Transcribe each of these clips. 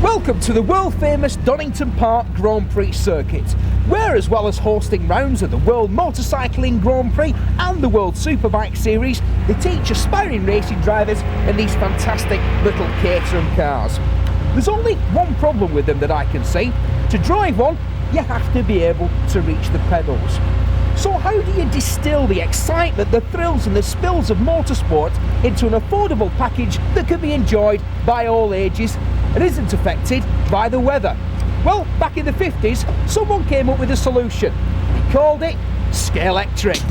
Welcome to the world-famous Donington Park Grand Prix circuit, where as well as hosting rounds of the World Motorcycling Grand Prix and the World Superbike Series, they teach aspiring racing drivers in these fantastic little Caterham cars. There's only one problem with them that I can see. To drive one, you have to be able to reach the pedals. So how do you distill the excitement, the thrills and the spills of motorsport into an affordable package that can be enjoyed by all ages and isn't affected by the weather? Well, back in the 50s, someone came up with a solution. He called it Scalextric.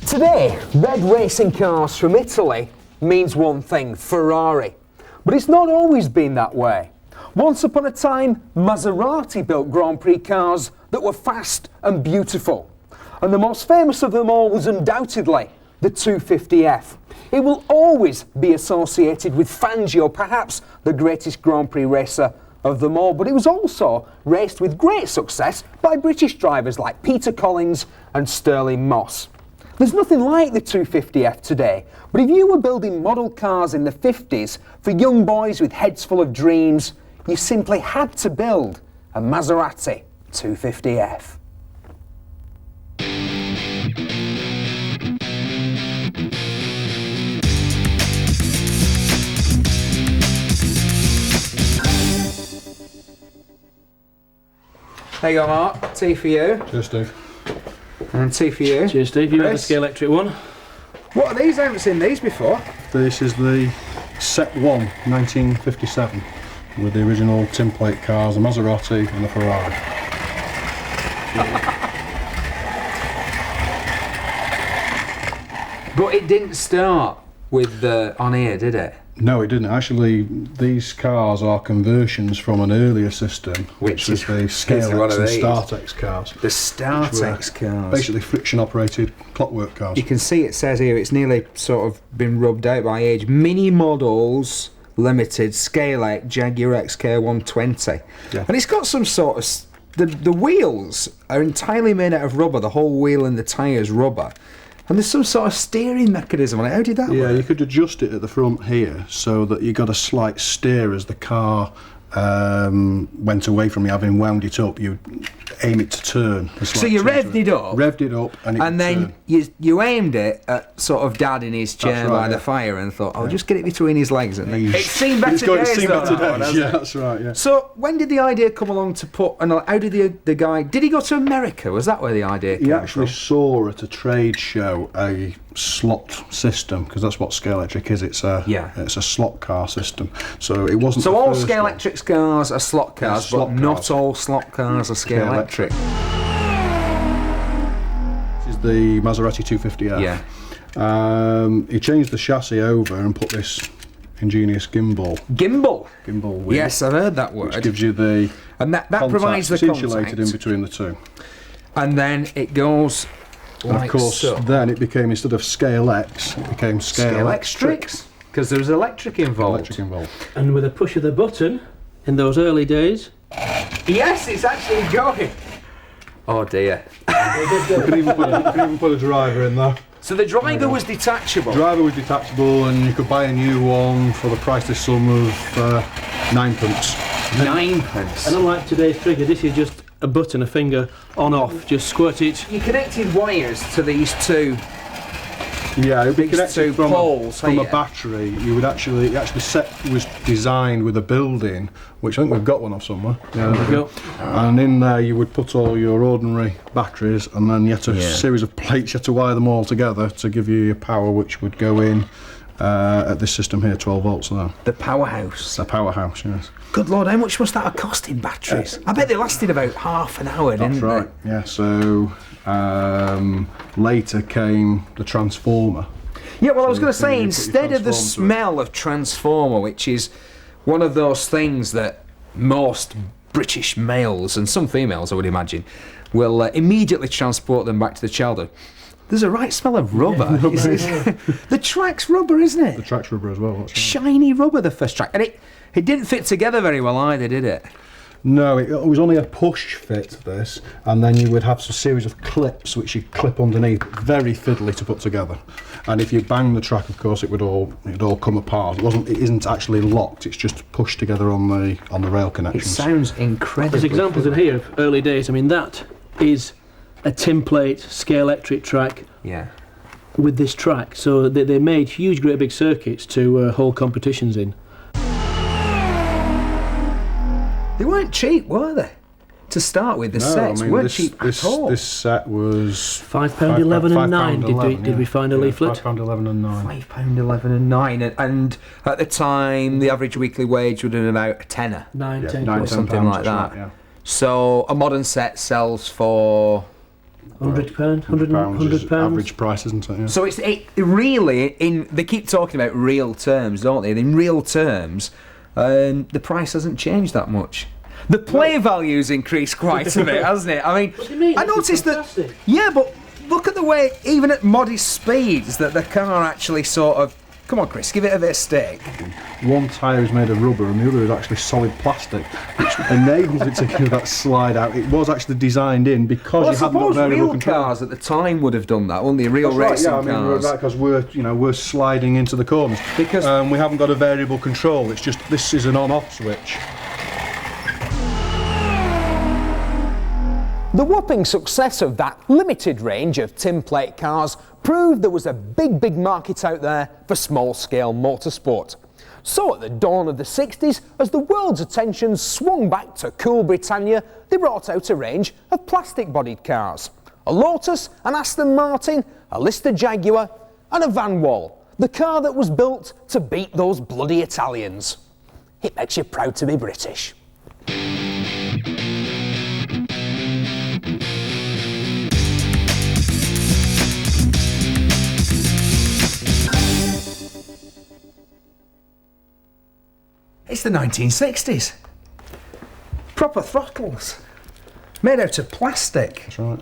Today, red racing cars from Italy means one thing, Ferrari. But it's not always been that way. Once upon a time, Maserati built Grand Prix cars that were fast and beautiful. And the most famous of them all was undoubtedly the 250F. It will always be associated with Fangio, perhaps the greatest Grand Prix racer of them all, but it was also raced with great success by British drivers like Peter Collins and Stirling Moss. There's nothing like the 250F today, but if you were building model cars in the 50s for young boys with heads full of dreams, you simply had to build a Maserati 250F. There you go, Mark. Tea for you. Cheers, Steve. And tea for you. Cheers, Steve. You have the Scalextric one. What are these? I haven't seen these before. This is the Set 1 1957 with the original tin plate cars, a Maserati and a Ferrari. But it didn't start with the on here, did it? No, it didn't. Actually, these cars are conversions from an earlier system, which is the Scalex and Startex cars. The Startex cars. Basically friction-operated clockwork cars. You can see it says here it's nearly sort of been rubbed out by age. Mini models, limited, Scalex, Jaguar XK120. Yeah. And it's got some sort of... The wheels are entirely made out of rubber, the whole wheel and the tyres rubber. And there's some sort of steering mechanism on it. How did that work? Yeah, you could adjust it at the front here so that you got a slight steer as the car went away from you, having wound it up. You aim it to turn. So you revved it up? Revved it up and then you aimed it at sort of Dad in his chair by the fire and thought, I'll just get it between his legs. And then it's seen better days. Yeah, that's right, yeah. So when did the idea come along to put, and how did the guy, did he go to America? Was that where the idea came from? He actually saw at a trade show a slot system, because that's what Scalextric is. It's a slot car system. So it wasn't. So all Scalextric cars are slot cars, but not all slot cars are Scalextric. This is the Maserati 250F. Yeah. He changed the chassis over and put this ingenious gimbal. Gimbal wheel. Yes, I've heard that word. Which gives you the and that provides the contact. It's insulated in between the two. And then it goes. And of course, then it became, instead of Scalex, it became Scalextric. Because there was electric involved. And with a push of the button, in those early days... Yes, it's actually going! Oh dear. You could even put a driver in there. So the driver was detachable? The driver was detachable, and you could buy a new one for the priceless sum of 9pence. 9pence? And unlike today's trigger, this is just a button, a finger on off, just squirt it. You connected wires to these two. Yeah, it would be connected from a battery. You would actually set was designed with a build-in, which I think we've got one of somewhere. Yeah, there we go. And in there you would put all your ordinary batteries, and then you had a series of plates. You had to wire them all together to give you your power, which would go in at this system here, 12 volts now. The powerhouse. A powerhouse, yes. Good Lord, how much must that have cost in batteries? I bet they lasted about half an hour, didn't That's right, yeah. So later came the transformer. Yeah, well, I was So going to you say, put your instead of the transform to it. smell of transformer, which is one of those things that most British males, and some females I would imagine, will immediately transport them back to the childhood. There's a right smell of rubber. The track's rubber, isn't it? The track's rubber as well. That's right. Shiny rubber, the first track. And it didn't fit together very well either, did it? No, it was only a push fit, this, and then you would have a series of clips which you clip underneath, very fiddly to put together. And if you bang the track, of course, it'd all come apart. It isn't actually locked. It's just pushed together on the rail It connections. sounds incredible. There's examples in here of early days. I mean, that is a Timplate Scalextric track Yeah. with this track. So they made huge, great big circuits to hold competitions in. They weren't cheap, were they? To start with, the sets weren't cheap at all. This set was £5.11 and 9. Did we find a leaflet? £5.11 and 9. £5.11 and 9, and at the time the average weekly wage would have been about a tenner. 9, Yeah, 10, £9, or something £10, like that's that. right, yeah. So a modern set sells for. £100, £100. Average price, isn't it? Yeah. So it really they keep talking about real terms, don't they? In real terms, the price hasn't changed that much. The play value's increased quite a bit, hasn't it? I mean, What do you mean? I This is noticed that. fantastic. Yeah, but look at the way, even at modest speeds, that the car actually sort of. Come on, Chris, give it a bit of steak. One tyre is made of rubber and the other is actually solid plastic, which enables it to give that slide out. It was actually designed in because Well, I you haven't got suppose variable real control. cars at the time would have done that, wouldn't they? Real That's right, racing yeah, I mean, cars. because we're sliding into the corners Because- we haven't got a variable control. It's just this is an on-off switch. The whopping success of that limited range of Timplate cars proved there was a big market out there for small-scale motorsport. So at the dawn of the 60s, as the world's attention swung back to cool Britannia, they brought out a range of plastic-bodied cars. A Lotus, an Aston Martin, a Lister Jaguar and a Van Wall, the car that was built to beat those bloody Italians. It makes you proud to be British. It's the 1960s. Proper throttles. Made out of plastic. That's right.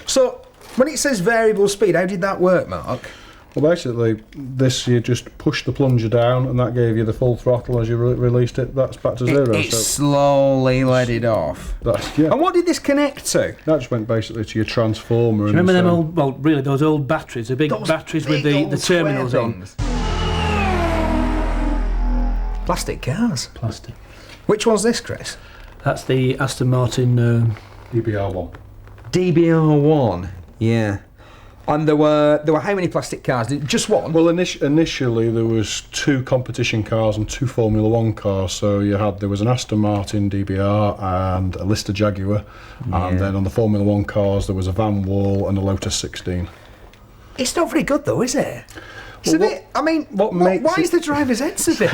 So, when it says variable speed, how did that work, Mark? Well, basically, this you just push the plunger down, and that gave you the full throttle as you released it. That's back to zero. It so slowly let it off. that's yeah. And what did this connect to? That just went basically to your transformer. And Remember them so- old, well, really those old batteries, the big Those batteries with big the old terminals square on. things. Plastic cars. Plastic. Which one's this, Chris? That's the Aston Martin. EBR1. DBR1. Yeah. And there were how many plastic cars? Just one? Well, initially there was 2 competition cars and 2 Formula 1 cars. So there was an Aston Martin DBR and a Lister Jaguar, and then on the Formula 1 cars there was a Van Wall and a Lotus 16. It's not very good though, is it? It's Well, a bit, I mean, why is the driver's head so big?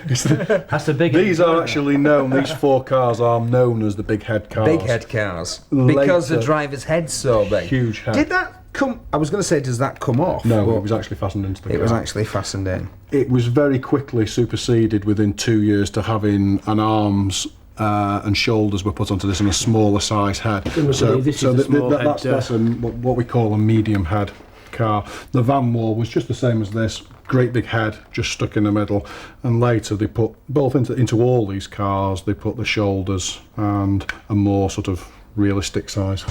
That's the big. These are actually known. These 4 cars are known as the big head cars. Big head cars. Because the Later, driver's head's so big. huge head. Did that come, I was going to say, does that come off? No, But it was actually fastened into the car. it was actually fastened in. It was very quickly superseded within 2 years to having an arms and shoulders were put onto this in a smaller size head. This is the small head, That's what we call a medium head car. The Van Wall was just the same as this, great big head just stuck in the middle, and later they put both into all these cars, they put the shoulders and a more sort of realistic size.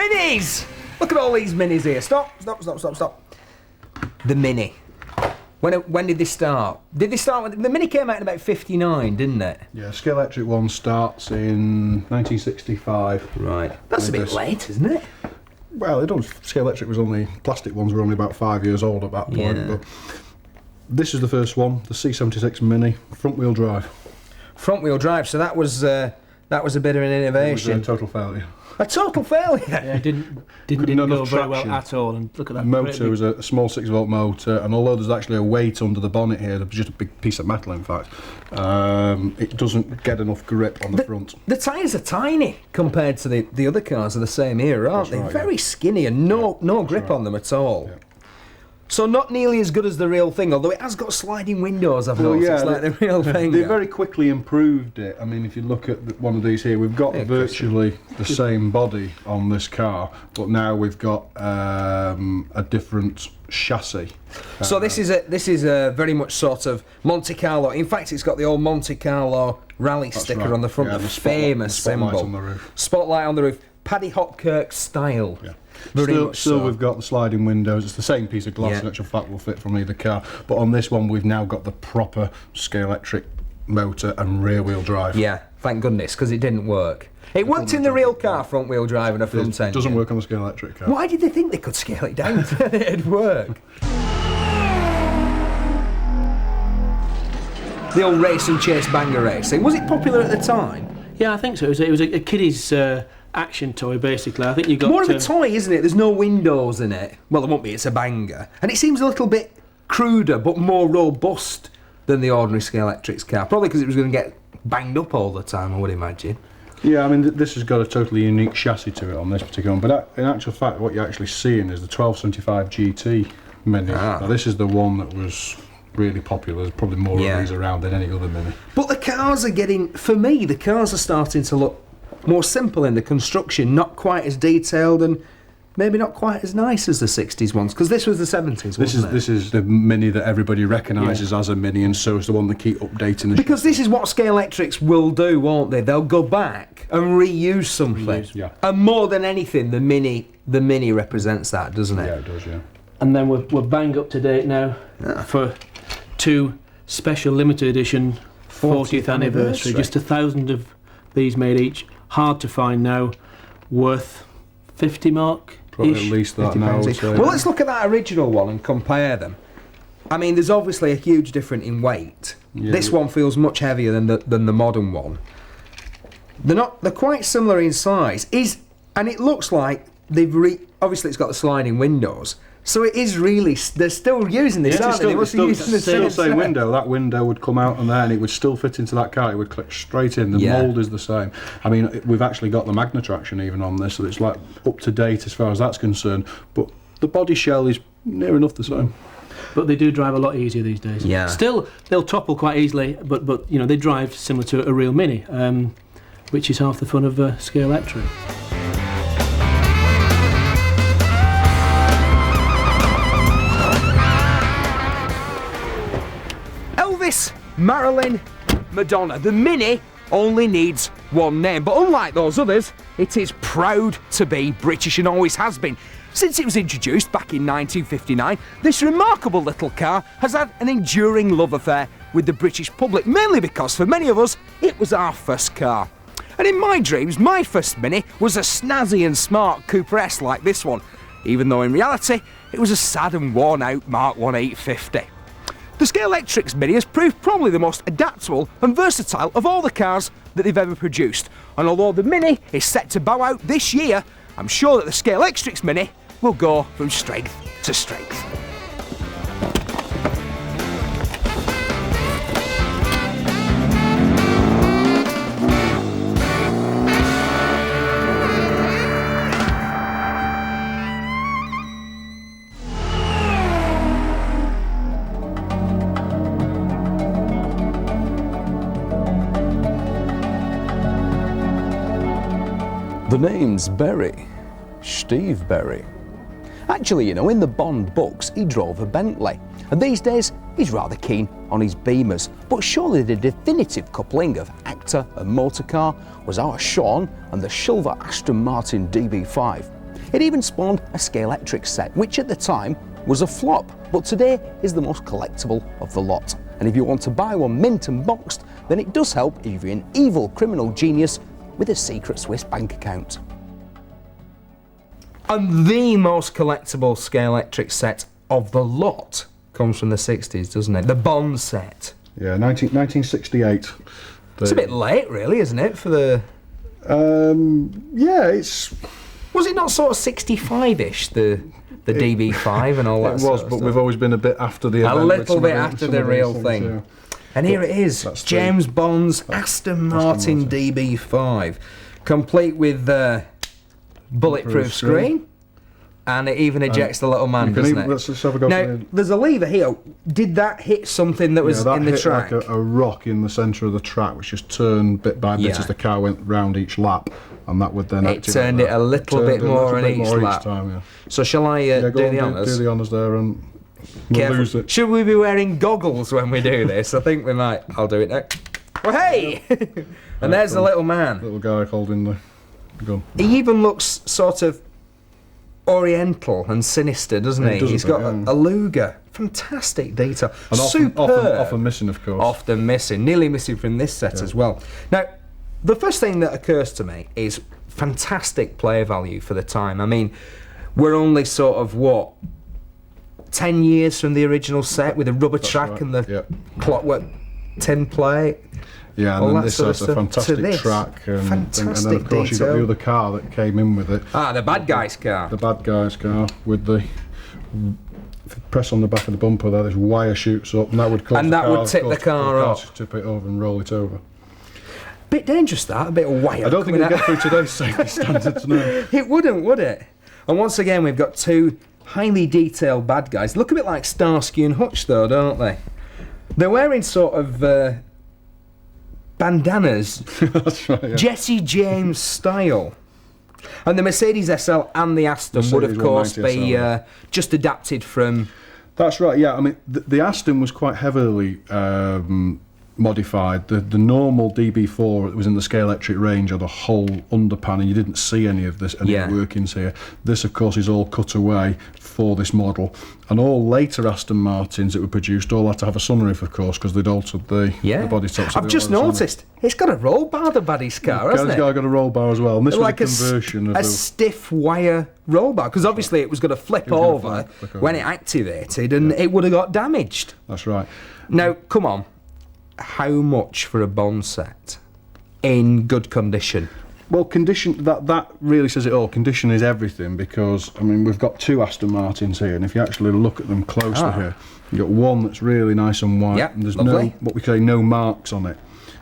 Minis! Look at all these minis here. Stop. The Mini. When did they start? Did they start with... The Mini came out in about 59, didn't it? Yeah, Scalextric one starts in 1965. Right. That's a bit late, isn't it? Well, it does. Scalextric was only... Plastic ones were only about 5 years old at that point. Yeah. But this is the first one, the C76 Mini, front-wheel drive. Front-wheel drive, so that was a bit of an innovation. It was a total failure. A total failure? Yeah, didn't go very well at all. And look at that. The motor was a small 6-volt motor, and although there's actually a weight under the bonnet here, there's just a big piece of metal in fact, it doesn't get enough grip on the front. The tyres are tiny compared to the other cars of the same era, aren't they? Right, very skinny and no grip on them at all. Yeah. So not nearly as good as the real thing, although it has got sliding windows, I've noticed, yeah, like the real thing. They very quickly improved it. I mean, if you look at one of these here, we've got virtually the same body on this car, but now we've got a different chassis. So this is a very much sort of Monte Carlo. In fact, it's got the old Monte Carlo rally sticker right. on the front, Yeah, the the spotlight, famous symbol. spotlight on the roof. Spotlight on the roof. Paddy Hopkirk style. Yeah. Very much Still so. we've got the sliding windows. It's the same piece of glass, Yeah. in actual fact, will fit from either car. But on this one, we've now got the proper Scalextric motor and rear-wheel drive. Yeah, thank goodness, because it didn't work. It worked in the real car, front-wheel drive and a front engine. It doesn't work on the Scalextric car. Why did they think they could scale it down so that it'd work? The old race and chase banger racing. Was it popular at the time? Yeah, I think so. It was a kiddie's action toy, basically. I think you got More of a toy, isn't it? There's no windows in it. Well, there won't be. It's a banger. And it seems a little bit cruder, but more robust than the ordinary Scalextric's car. Probably because it was going to get banged up all the time, I would imagine. Yeah, I mean, this has got a totally unique chassis to it on this particular one. But in actual fact, what you're actually seeing is the 1275 GT Mini. Now, this is the one that was really popular. There's probably more of these around than any other Mini. But the cars are getting, for me, the cars are starting to look more simple in the construction, not quite as detailed and maybe not quite as nice as the 60s ones, because this was the 70s, wasn't it? This is the Mini that everybody recognises as a Mini, and so is the one they keep updating. The because this is what Scalextrics will do, won't they? They'll go back and reuse something. Yeah. And more than anything, the Mini represents that, doesn't it? Yeah, it does, yeah. And then we're bang up to date now for two special limited edition 40th anniversary. Just 1,000 of these made each. Hard to find now. Worth 50 mark. Probably at least that now. Well, let's look at that original one and compare them. I mean, there's obviously a huge difference in weight. Yeah. This one feels much heavier than the modern one. They're quite similar in size. And it looks like they've obviously it's got the sliding windows. So it is really, they're still using this, aren't they? They must be using the same same window. That window would come out on there and it would still fit into that car. It would click straight in. The mould is the same. I mean, we've actually got the Magna traction even on this, so it's like up to date as far as that's concerned. But the body shell is near enough the same. But they do drive a lot easier these days. Yeah. Still, they'll topple quite easily, but you know, they drive similar to a real Mini, which is half the fun of Scalextric. Elvis, Marilyn, Madonna. The Mini only needs one name, but unlike those others, it is proud to be British and always has been. Since it was introduced back in 1959, this remarkable little car has had an enduring love affair with the British public, mainly because for many of us, it was our first car. And in my dreams, my first Mini was a snazzy and smart Cooper S like this one, even though in reality, it was a sad and worn out Mark 1 850. The Scalextric's Mini has proved probably the most adaptable and versatile of all the cars that they've ever produced. And although the Mini is set to bow out this year, I'm sure that the Scalextric's Mini will go from strength to strength. The name's Berry, Steve Berry. Actually, you know, in the Bond books, he drove a Bentley, and these days he's rather keen on his Beamers. But surely the definitive coupling of actor and motor car was our Sean and the silver Aston Martin DB5. It even spawned a Scalextric set, which at the time was a flop, but today is the most collectible of the lot. And if you want to buy one mint and boxed, then it does help if you're an evil criminal genius with a secret Swiss bank account. And the most collectible Scalextric set of the lot comes from the 60s, doesn't it? The Bond set. Yeah, 1968. It's a bit late, really, isn't it, for the... Yeah, it's... Was it not sort of 65-ish, the DB5 and all that It sort was, of but stuff? we've always been a bit after the event. A with little some bit of after some the of real these thing. things, yeah. And here it is, That's James Bond's Aston Martin DB5, complete with bulletproof screen, and it even ejects the little man, doesn't it? Let's just have a go. Now, there's a lever here. Did that hit something that was that in the hit track? like a rock in the centre of the track, which just turned bit by bit as the car went round each lap, and that would then It turned it a little bit more on each lap. time, yeah. So shall I Yeah, do go on, the honours? do the honours there, and we'll Careful. lose it. Should we be wearing goggles when we do this? I think we might. I'll do it now. Well, hey! And there's the little man. Little guy holding the gun. He even looks sort of oriental and sinister, doesn't he? He does He's a got bit, a Luger. Fantastic detail. And Superb. often missing, of course. Often missing. Nearly missing from this set as well. Now, the first thing that occurs to me is fantastic play value for the time. I mean, we're only sort of, 10 years from the original set with a rubber track right, and the yeah. clockwork tin plate. Yeah, all and then that this sort of has a stuff fantastic to this. track, and Fantastic then of course you've got detail. the other car that came in with it. Ah, the bad guy's car. The bad guy's car with the... If you press on the back of the bumper there, this wire shoots up, and that would cause And the that car, would tip the car up. Just tip it over and roll it over. Bit dangerous, that, a bit of wire. I don't think coming we'll get out. through today's safety standards now. It wouldn't, would it? And once again, we've got two highly detailed bad guys. Look a bit like Starsky and Hutch, though, don't they? They're wearing sort of bandanas, That's right, yeah. Jesse James style. And the Mercedes SL and the Aston would, of Mercedes course, 190 be SL. just adapted from... That's right, yeah. I mean, the Aston was quite heavily modified. The normal DB4 that was in the Scalextric range had a whole underpan, and you didn't see any of this, any workings here. This, of course, is all cut away for this model. And all later Aston Martins that were produced all had to have a sunroof, of course, because they'd altered the body top. So I've just noticed, it's got a roll bar, the baddie's car, hasn't it? It's got a roll bar as well. And this Like was a conversion of a stiff wire roll bar, because obviously it was going to flip gonna over flick when over. it activated, and it would have got damaged. That's right. Now, come on, how much for a Bond set in good condition? Well, condition, that really says it all. Condition is everything, because, I mean, we've got two Aston Martins here, and if you actually look at them closely here, you've got one that's really nice and white, and there's lovely. no, what we say, no marks on it.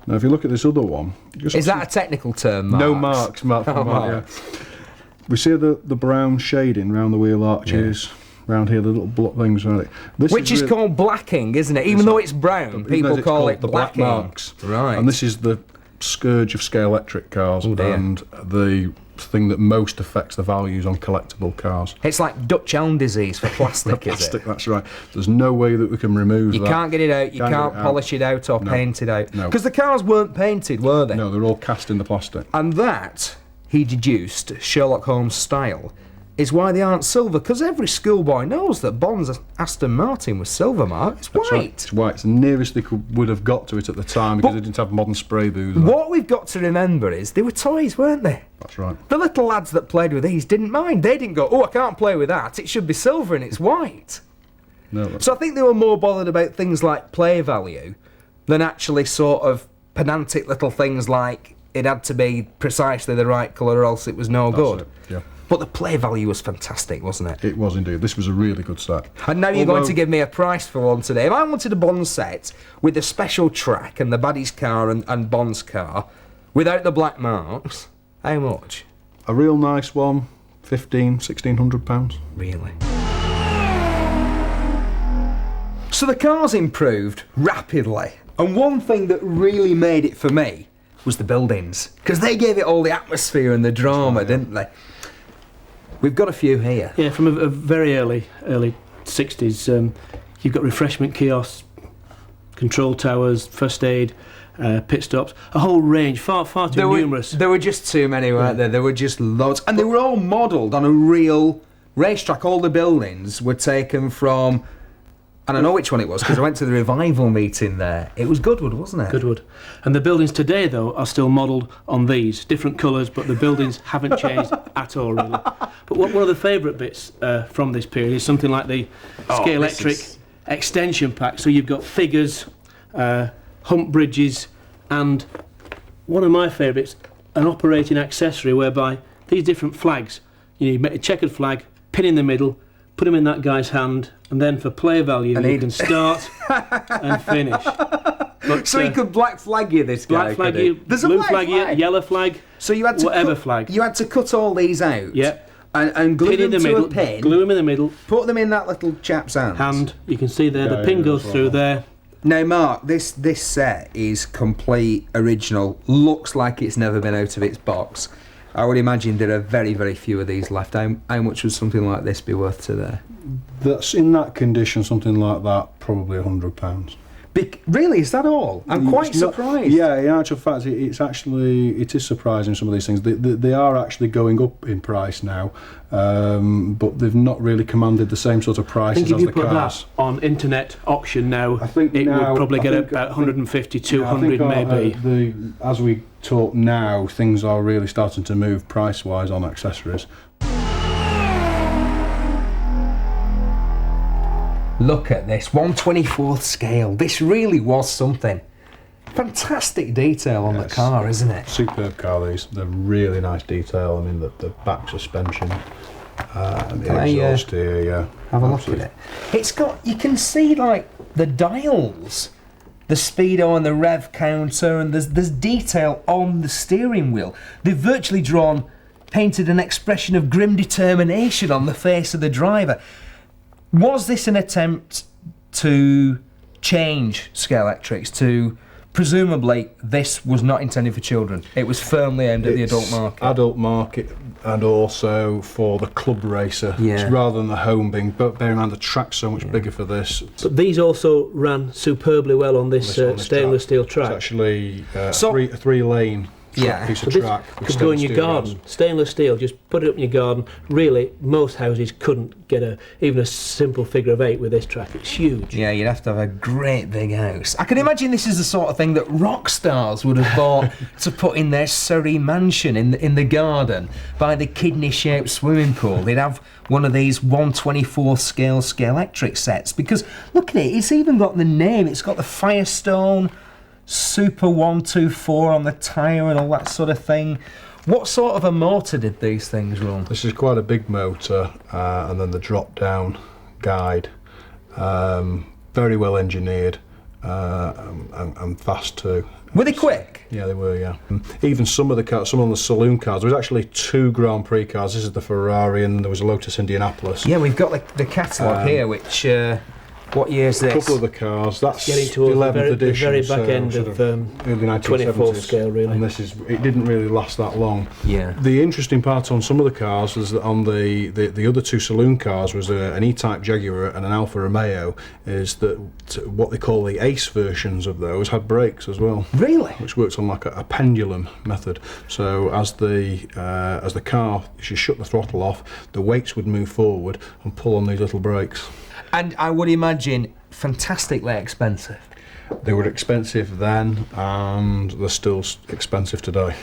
Now, if you look at this other one... Is that a technical term, Mark? No marks, Mark. Yeah. We see the brown shading round the wheel arches, round here, the little things around it. Which is called blacking, isn't it? Even though it's brown, people it's call called it the black blacking. marks. Right. And this is the scourge of Scalextric cars, dear. and the thing that most affects the values on collectible cars. It's like Dutch elm disease for plastic, is Plastic, it? that's right. There's no way that we can remove You that. can't get it out, you Can't get can't it out. polish it out or No. paint it out. No. Because the cars weren't painted, were they? No, they're all cast in the plastic. And that, he deduced, Sherlock Holmes style, is why they aren't silver, because every schoolboy knows that Bond's Aston Martin was silver, Mark. It's white. That's right. It's white. It's the nearest they would have got to it at the time, because they didn't have modern spray booths. What we've got to remember is they were toys, weren't they? That's right. The little lads that played with these didn't mind. They didn't go, oh, I can't play with that. It should be silver and it's white. No, So I think they were more bothered about things like play value than actually sort of pedantic little things like it had to be precisely the right colour or else it was no good. it, yeah. But the play value was fantastic, wasn't it? It was indeed. This was a really good set. And now you're going Although- to give me a price for one today. If I wanted a Bond set with the special track and the baddie's car and Bond's car, without the black marks, how much? A real nice one, £1,600. Really? So the car's improved rapidly. And one thing that really made it for me was the buildings. Because they gave it all the atmosphere and the drama, didn't they? We've got a few here. Yeah, from a very early 60s. You've got refreshment kiosks, control towers, first aid, pit stops, a whole range, far too numerous. There were just too many, weren't there? There were just loads. And they were all modelled on a real racetrack. All the buildings were taken from, and I know which one it was because I went to the revival meeting there. It was Goodwood, wasn't it? Goodwood. And the buildings today, though, are still modelled on these. Different colours, but the buildings haven't changed at all, really. But one of the favourite bits from this period is something like the Scalextric extension pack. So you've got figures, hump bridges, and one of my favourites, an operating accessory whereby these different flags, you make a checkered flag, pin in the middle, put them in that guy's hand, and then for play value you can start and finish. But, so he could black flag you, this guy. Black flag you, There's blue a black flag you, yellow flag, so you had to whatever flag. You had to cut all these out. Yeah. And glue them to a pin. Glue them in the middle. Put them in that little chap's hand. You can see there, the pin goes through there. Now, Mark, this set is complete original. Looks like it's never been out of its box. I would imagine there are very, very few of these left. How much would something like this be worth today? That's in that condition, something like that, probably £100. Really, is that all? I'm quite surprised. Yeah, in actual fact, it is surprising, some of these things. They are actually going up in price now, but they've not really commanded the same sort of prices as the cars. I think if you put that on internet auction now, would probably get about 150, 200 maybe. As we talk now, things are really starting to move price-wise on accessories. Look at this, 1/24th scale. This really was something. Fantastic detail on the car, isn't it? Superb car, these. They're really nice detail. I mean, the back suspension, and the exhaust here, yeah. Have a look at it. It's got, you can see like the dials, the speedo and the rev counter, and there's detail on the steering wheel. They've virtually painted an expression of grim determination on the face of the driver. Was this an attempt to change Scalextrics to, presumably, this was not intended for children? It was firmly aimed at the adult market. Adult market, and also for the club racer, rather than the home being. But bear in mind the track's so much bigger for this. But these also ran superbly well on this stainless steel track. It's actually a three-lane. Piece of track. Could go in your garden. Stainless steel, just put it up in your garden. Really, most houses couldn't get even a simple figure of 8 with this track. It's huge. Yeah, you'd have to have a great big house. I can imagine this is the sort of thing that rock stars would have bought to put in their Surrey mansion in the garden by the kidney-shaped swimming pool. They'd have one of these 1/24 scale Scalextric sets, because look at it, it's even got the name. It's got the Firestone Super 124 on the tyre and all that sort of thing. What sort of a motor did these things run? This is quite a big motor, and then the drop-down guide. Very well engineered and fast too. Were they quick? Yeah, they were, yeah. Even some of the saloon cars, there was actually 2 Grand Prix cars. This is the Ferrari, and there was a Lotus Indianapolis. Yeah, we've got the catalogue here, which... what year is this? A couple of the cars. That's getting towards 11th edition. The very back end of early 24th scale, really. And it didn't really last that long. Yeah. The interesting part on some of the cars was that on the other 2 saloon cars was an E-Type Jaguar and an Alfa Romeo. Is that what they call the Ace versions of those had brakes as well. Really? Which works on like a pendulum method. So as the car, as you shut the throttle off, the weights would move forward and pull on these little brakes. And I would imagine fantastically expensive. They were expensive then, and they're still expensive today.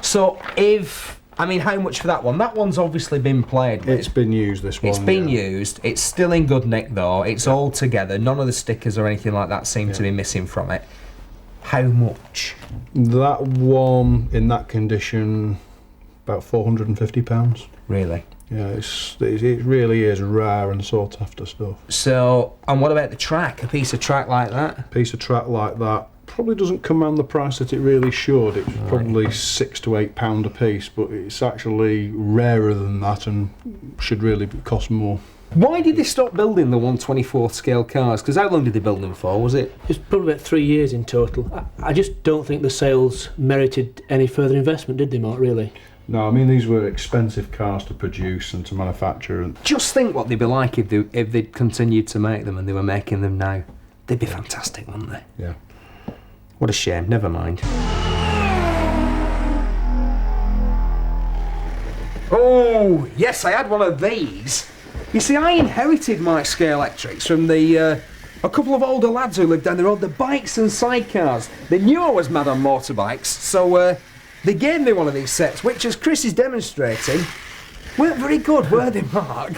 So how much for that one? That one's obviously been played with. It's been used, this one. It's been used. It's still in good nick though. It's all together. None of the stickers or anything like that seem to be missing from it. How much? That one, in that condition, about £450. Really? Yeah, it really is rare and sought after stuff. So, and what about the track? A piece of track like that? A piece of track like that probably doesn't command the price that it really should. It's probably £6 to £8 a piece, but it's actually rarer than that and should really cost more. Why did they stop building the 1/24th scale cars? Because how long did they build them for, was it? It's probably about 3 years in total. I just don't think the sales merited any further investment, did they, Mark, really? No, I mean, these were expensive cars to produce and to manufacture. And just think what they'd be like if they'd continued to make them and they were making them now. They'd be fantastic, wouldn't they? Yeah. What a shame, never mind. Oh, yes, I had one of these. You see, I inherited my Scalextrics from a couple of older lads who lived down the road, the bikes and sidecars. They knew I was mad on motorbikes, so they gave me one of these sets, which, as Chris is demonstrating, weren't very good, were they, Mark?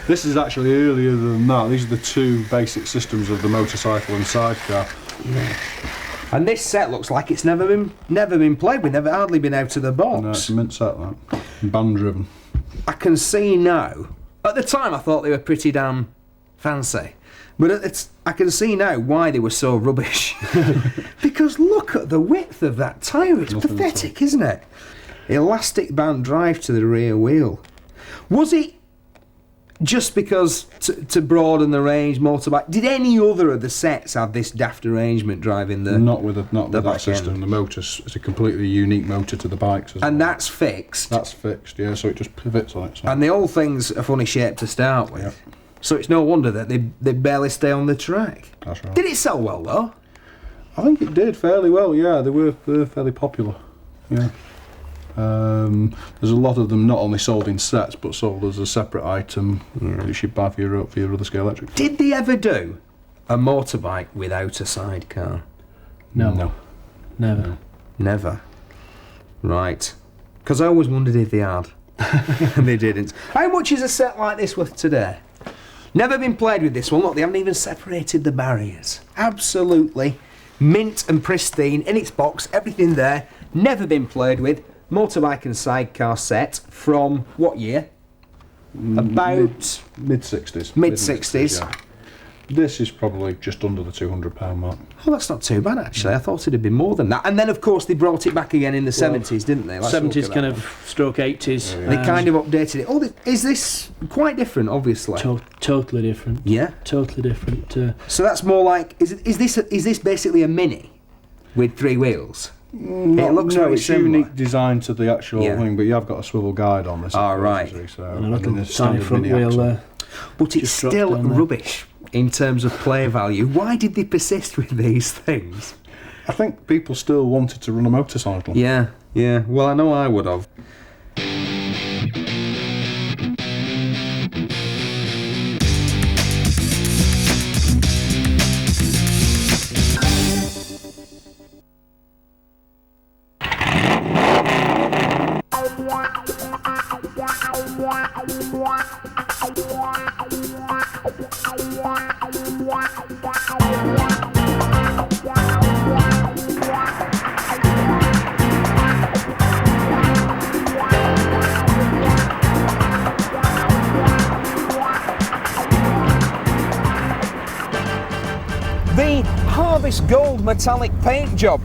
This is actually earlier than that. These are the two basic systems of the motorcycle and sidecar. Yeah. And this set looks like it's never been played with, hardly been out of the box. No, it's a mint set, that. Band driven. I can see now. At the time, I thought they were pretty damn fancy. But I can see now why they were so rubbish. Because look at the width of that tyre. It's Nothing pathetic, isn't it? Elastic band drive to the rear wheel. Was it just because to broaden the range, motorbike? Did any other of the sets have this daft arrangement driving the Not with that system. end? The motor's it's a completely unique motor to the bikes. And that's fixed. That's fixed, yeah. So it just pivots on itself. And the whole thing's a funny shape to start with. Yep. So it's no wonder that they barely stay on the track. That's right. Did it sell well though? I think it did fairly well. Yeah, they were fairly popular. Yeah. There's a lot of them not only sold in sets but sold as a separate item that you buy for your other Scalextric. Did they ever do a motorbike without a sidecar? No. Never. Never. Right. Because I always wondered if they had. And they didn't. How much is a set like this worth today? Never been played with this one. Look, they haven't even separated the barriers. Absolutely mint and pristine in its box, everything there. Never been played with. Motorbike and sidecar set from what year? About mid-60s. Mid-60s. Yeah. This is probably just under the £200 mark. Oh, that's not too bad actually. I thought it'd be more than that. And then of course they brought it back again in the 70s, didn't they? Let's 70s look at kind that. of stroke 80s. They kind of updated it. Oh, is this quite different? Obviously. Totally different. Yeah. Totally different. So that's more like is this basically a Mini with three wheels? It looks very it's similar. unique design to the actual thing, but you have got a swivel guide on this. Oh, right. So, And a little there's tiny standard front mini wheel axle. there. But it's Just dropped still down there. rubbish in terms of play value. Why did they persist with these things? I think people still wanted to run a motorcycle. Yeah. Well, I know I would have. The Harvest Gold metallic paint job,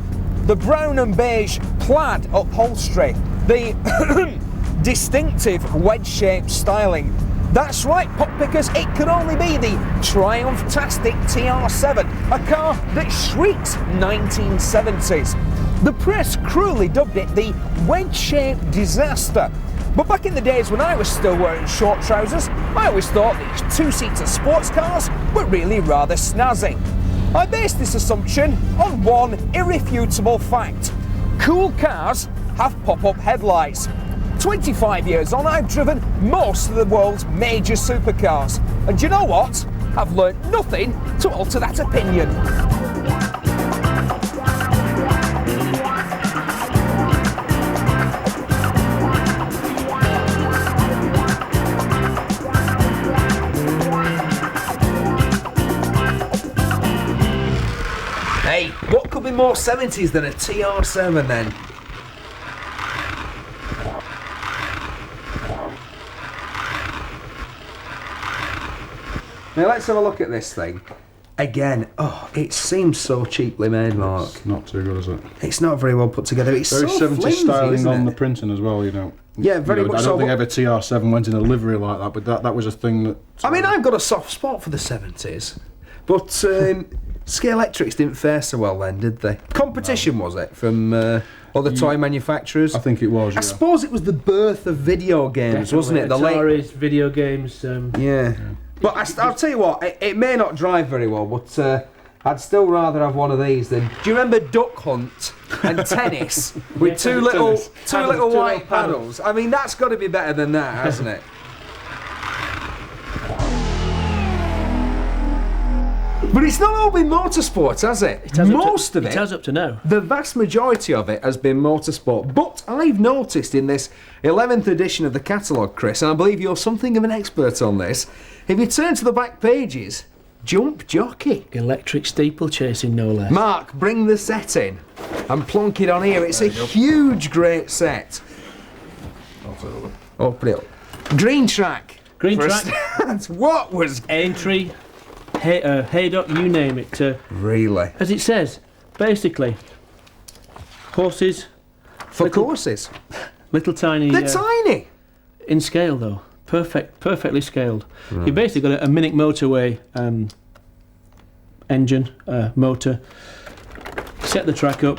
the brown and beige plaid upholstery, the distinctive wedge-shaped styling. That's right, pop pickers, it could only be the Triumph-tastic TR7, a car that shrieks 1970s. The press cruelly dubbed it the wedge-shaped disaster. But back in the days when I was still wearing short trousers, I always thought these two-seater sports cars were really rather snazzy. I based this assumption on one irrefutable fact. Cool cars have pop-up headlights. 25 years on, I've driven most of the world's major supercars. And do you know what? I've learnt nothing to alter that opinion. Hey, what could be more 70s than a TR7 then? Now let's have a look at this thing. Again, oh, it seems so cheaply made, Mark. It's not too good, is it? It's not very well put together. It's Very so 70s flimsy, styling isn't on it? the printing as well, you know. Yeah, very much I so, don't think but- ever TR7 went in a livery like that, but that was a thing that... I mean, I've got a soft spot for the 70s, but Scalextrics didn't fare so well then, did they? Competition, was it, from other toy manufacturers? I think it was, I suppose it was the birth of video games, wasn't it? The late... Ataris, video games. Yeah. But I'll tell you what, it may not drive very well, but I'd still rather have one of these than. Do you remember Duck Hunt and tennis with two little white paddles? I mean, that's got to be better than that, hasn't it? But it's not all been motorsport, has it? It has up to now. The vast majority of it has been motorsport. But I've noticed in this 11th edition of the catalogue, Chris, and I believe you're something of an expert on this, if you turn to the back pages, Jump Jockey. Electric steeplechasing, no less. Mark, bring the set in and plonk it on here. It's a huge, great set. Oh, put it up. Green track. Green track. What was... Entry, haydock, you name it. Really? As it says, basically, horses. For courses. Little tiny. They're tiny. In scale, though. Perfectly scaled. Right. You basically got a Minnick motorway engine, motor. Set the track up,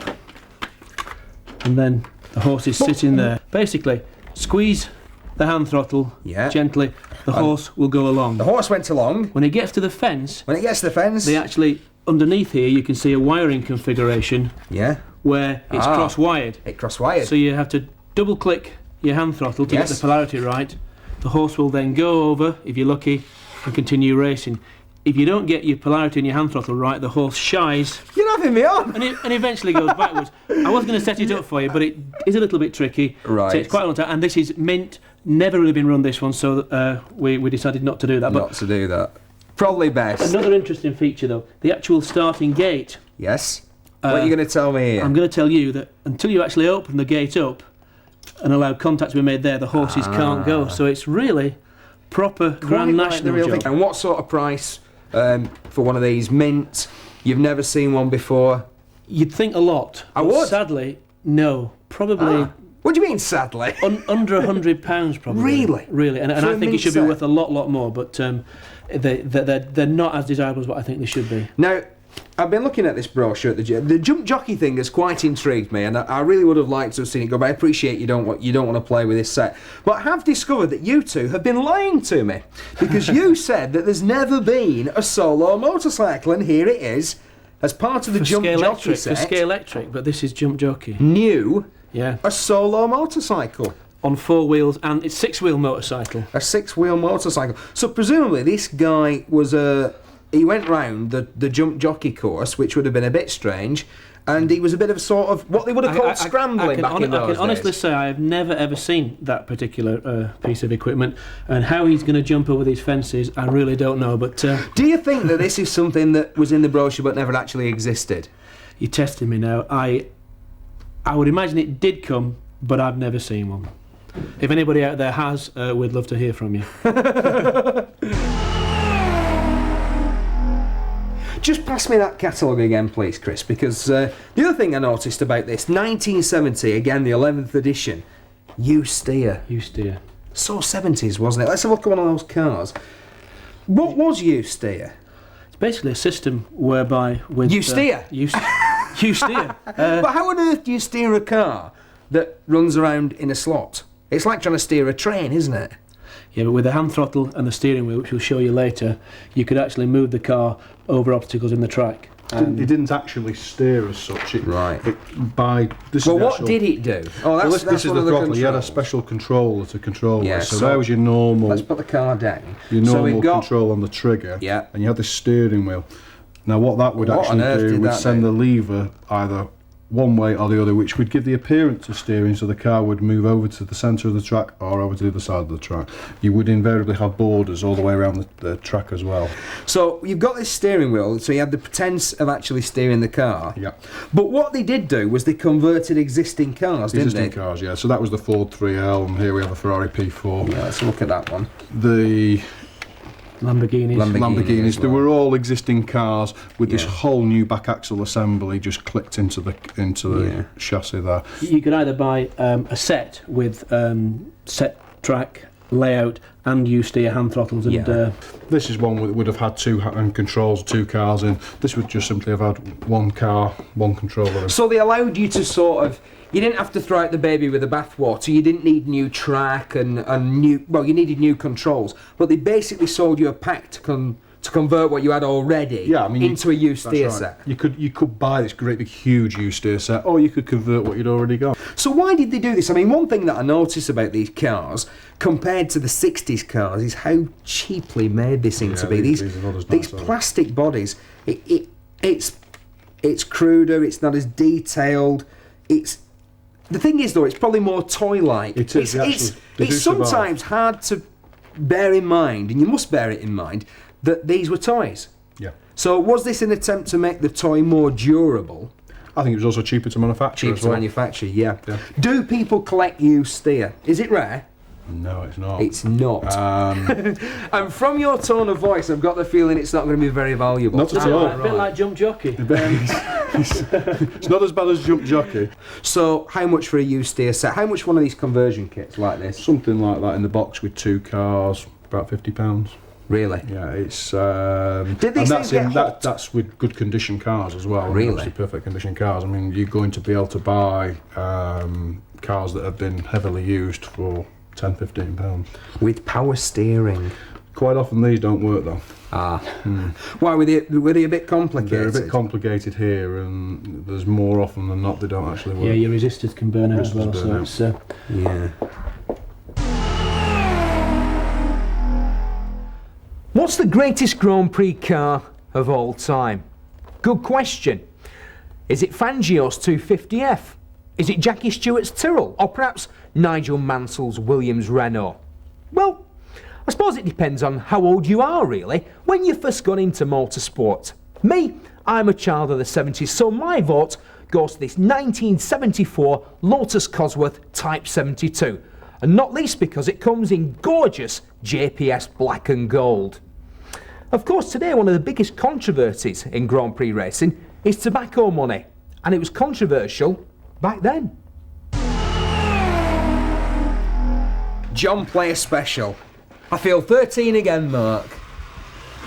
and then the horses sit in there. Basically, squeeze the hand throttle gently. The horse will go along. The horse went along. When it gets to the fence. They actually underneath here you can see a wiring configuration. Yeah. Where it's cross-wired. It cross-wired. So you have to double-click your hand throttle to get the polarity right. The horse will then go over, if you're lucky, and continue racing. If you don't get your polarity and your hand throttle right, the horse shies. You're having me on! And eventually goes backwards. I was going to set it up for you, but it is a little bit tricky. Right. Takes quite a long time, and this is mint. Never really been run this one, so we decided not to do that. Not to do that. Probably best. Another interesting feature, though, the actual starting gate. Yes? What are you going to tell me here? I'm going to tell you that until you actually open the gate up and allow contact to be made there, the horses can't go. So it's really proper Grand National job. And what sort of price for one of these? Mint? You've never seen one before? You'd think a lot. I would. Sadly, no. Probably. What do you mean, sadly? Under £100, probably. Really? Really. And I think it should be worth a lot more, but they're not as desirable as what I think they should be. Now, I've been looking at this brochure at the Jump Jockey thing has quite intrigued me, and I really would have liked to have seen it go, but I appreciate you don't want to play with this set. But I have discovered that you two have been lying to me, because you said that there's never been a solo motorcycle, and here it is, as part of the Jump Jockey set. For Scalextric, but this is Jump Jockey. New, yeah, a solo motorcycle. On 4 wheels, and it's 6-wheel motorcycle. A 6-wheel motorcycle. So presumably this guy was he went round the Jump Jockey course, which would have been a bit strange, and he was a bit of a sort of what they would have called scrambling back in those days. I can honestly say I have never ever seen that particular piece of equipment, and how he's going to jump over these fences, I really don't know. But do you think that this is something that was in the brochure but never actually existed? You're testing me now. I would imagine it did come, but I've never seen one. If anybody out there has, we'd love to hear from you. Just pass me that catalogue again, please, Chris, because the other thing I noticed about this, 1970, again, the 11th edition, You Steer. You Steer. So 70s, wasn't it? Let's have a look at one of those cars. What was You Steer? It's basically a system whereby with... You steer? You steer. But how on earth do you steer a car that runs around in a slot? It's like trying to steer a train, isn't it? Yeah, but with the hand throttle and the steering wheel, which we'll show you later, you could actually move the car over obstacles in the track. It didn't actually steer as such. Right. What did it do? Oh, this is the throttle. You had a special controller to control it. So there was your normal... Let's put the car down. Your normal control on the trigger. Yeah. And you had the steering wheel. Now what that would actually do would send the lever either one way or the other, which would give the appearance of steering, so the car would move over to the centre of the track or over to the other side of the track. You would invariably have borders all the way around the track as well. So you've got this steering wheel, so you had the pretence of actually steering the car. Yeah. But what they did do was they converted existing cars, didn't they? Existing cars, yeah. So that was the Ford 3L, and here we have a Ferrari P4. Yeah, let's look at that one. The Lamborghinis. They were all existing cars with this whole new back axle assembly just clicked into the chassis there. You could either buy a set with set track, layout, and You Steer hand throttles. And this is one that would have had two controls, 2 cars in. This would just simply have had 1 car, 1 controller. So they allowed you to sort of... You didn't have to throw out the baby with the bathwater. You didn't need new track and new... Well, you needed new controls. But they basically sold you a pack to convert what you had already into a used steer set. You could buy this great big huge used steer set, or you could convert what you'd already got. So why did they do this? I mean, one thing that I notice about these cars, compared to the 60s cars, is how cheaply made they seem to be. These plastic bodies, it's cruder, it's not as detailed, the thing is though, it's probably more toy-like. It is. It's sometimes hard to bear in mind, and you must bear it in mind, that these were toys. Yeah. So was this an attempt to make the toy more durable? I think it was also cheaper to manufacture Cheaper as well. to manufacture, yeah. Do people collect used steer? Is it rare? No, it's not. It's not. And from your tone of voice, I've got the feeling it's not going to be very valuable. Not at all. A bit like Jump Jockey. It's not as bad as Jump Jockey. So, how much for a used steer set? How much one of these conversion kits like this? Something like that in the box with 2 cars, about £50. Really? Yeah, it's. Did these things get hot? That's with good condition cars as well. Really? Obviously perfect condition cars. I mean, you're going to be able to buy cars that have been heavily used for £10, £15. With power steering. Quite often these don't work though. Why, were they a bit complicated? They're a bit complicated here, and there's more often than not they don't actually work. Yeah, your resistors can burn out as well, so it's... Yeah. What's the greatest Grand Prix car of all time? Good question. Is it Fangio's 250F? Is it Jackie Stewart's Tyrrell? Or perhaps Nigel Mansell's Williams Renault? Well, I suppose it depends on how old you are, really, when you first got into motorsport. Me, I'm a child of the 70s, so my vote goes to this 1974 Lotus Cosworth Type 72, and not least because it comes in gorgeous JPS black and gold. Of course, today one of the biggest controversies in Grand Prix racing is tobacco money, and it was controversial back then. John Player Special. I feel 13 again, Mark.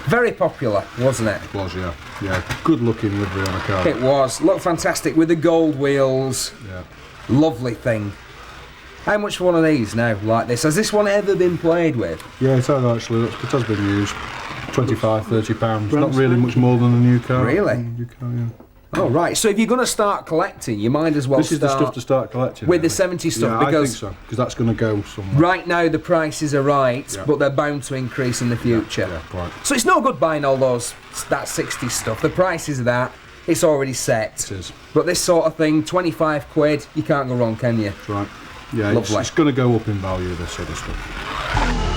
Very popular, wasn't it? It was, yeah. Yeah, good looking livery on a car. It was. Looked fantastic with the gold wheels. Yeah. Lovely thing. How much for one of these now, like this? Has this one ever been played with? Yeah, it has actually. It has been used. £25, £30. Not really much more than a new car. Really? New car, yeah. Oh, right. So if you're going to start collecting, you might as well This is the stuff to start collecting. with the 70s stuff, yeah, because I think so, because that's going to go somewhere. right now the prices are right, Yeah. but they're bound to increase in the future. Yeah, quite. So it's no good buying all that 60s stuff. The prices of that, it's already set. It is. But this sort of thing, 25 quid, you can't go wrong, can you? That's right. Yeah, Lovely. it's going to go up in value, this sort of stuff.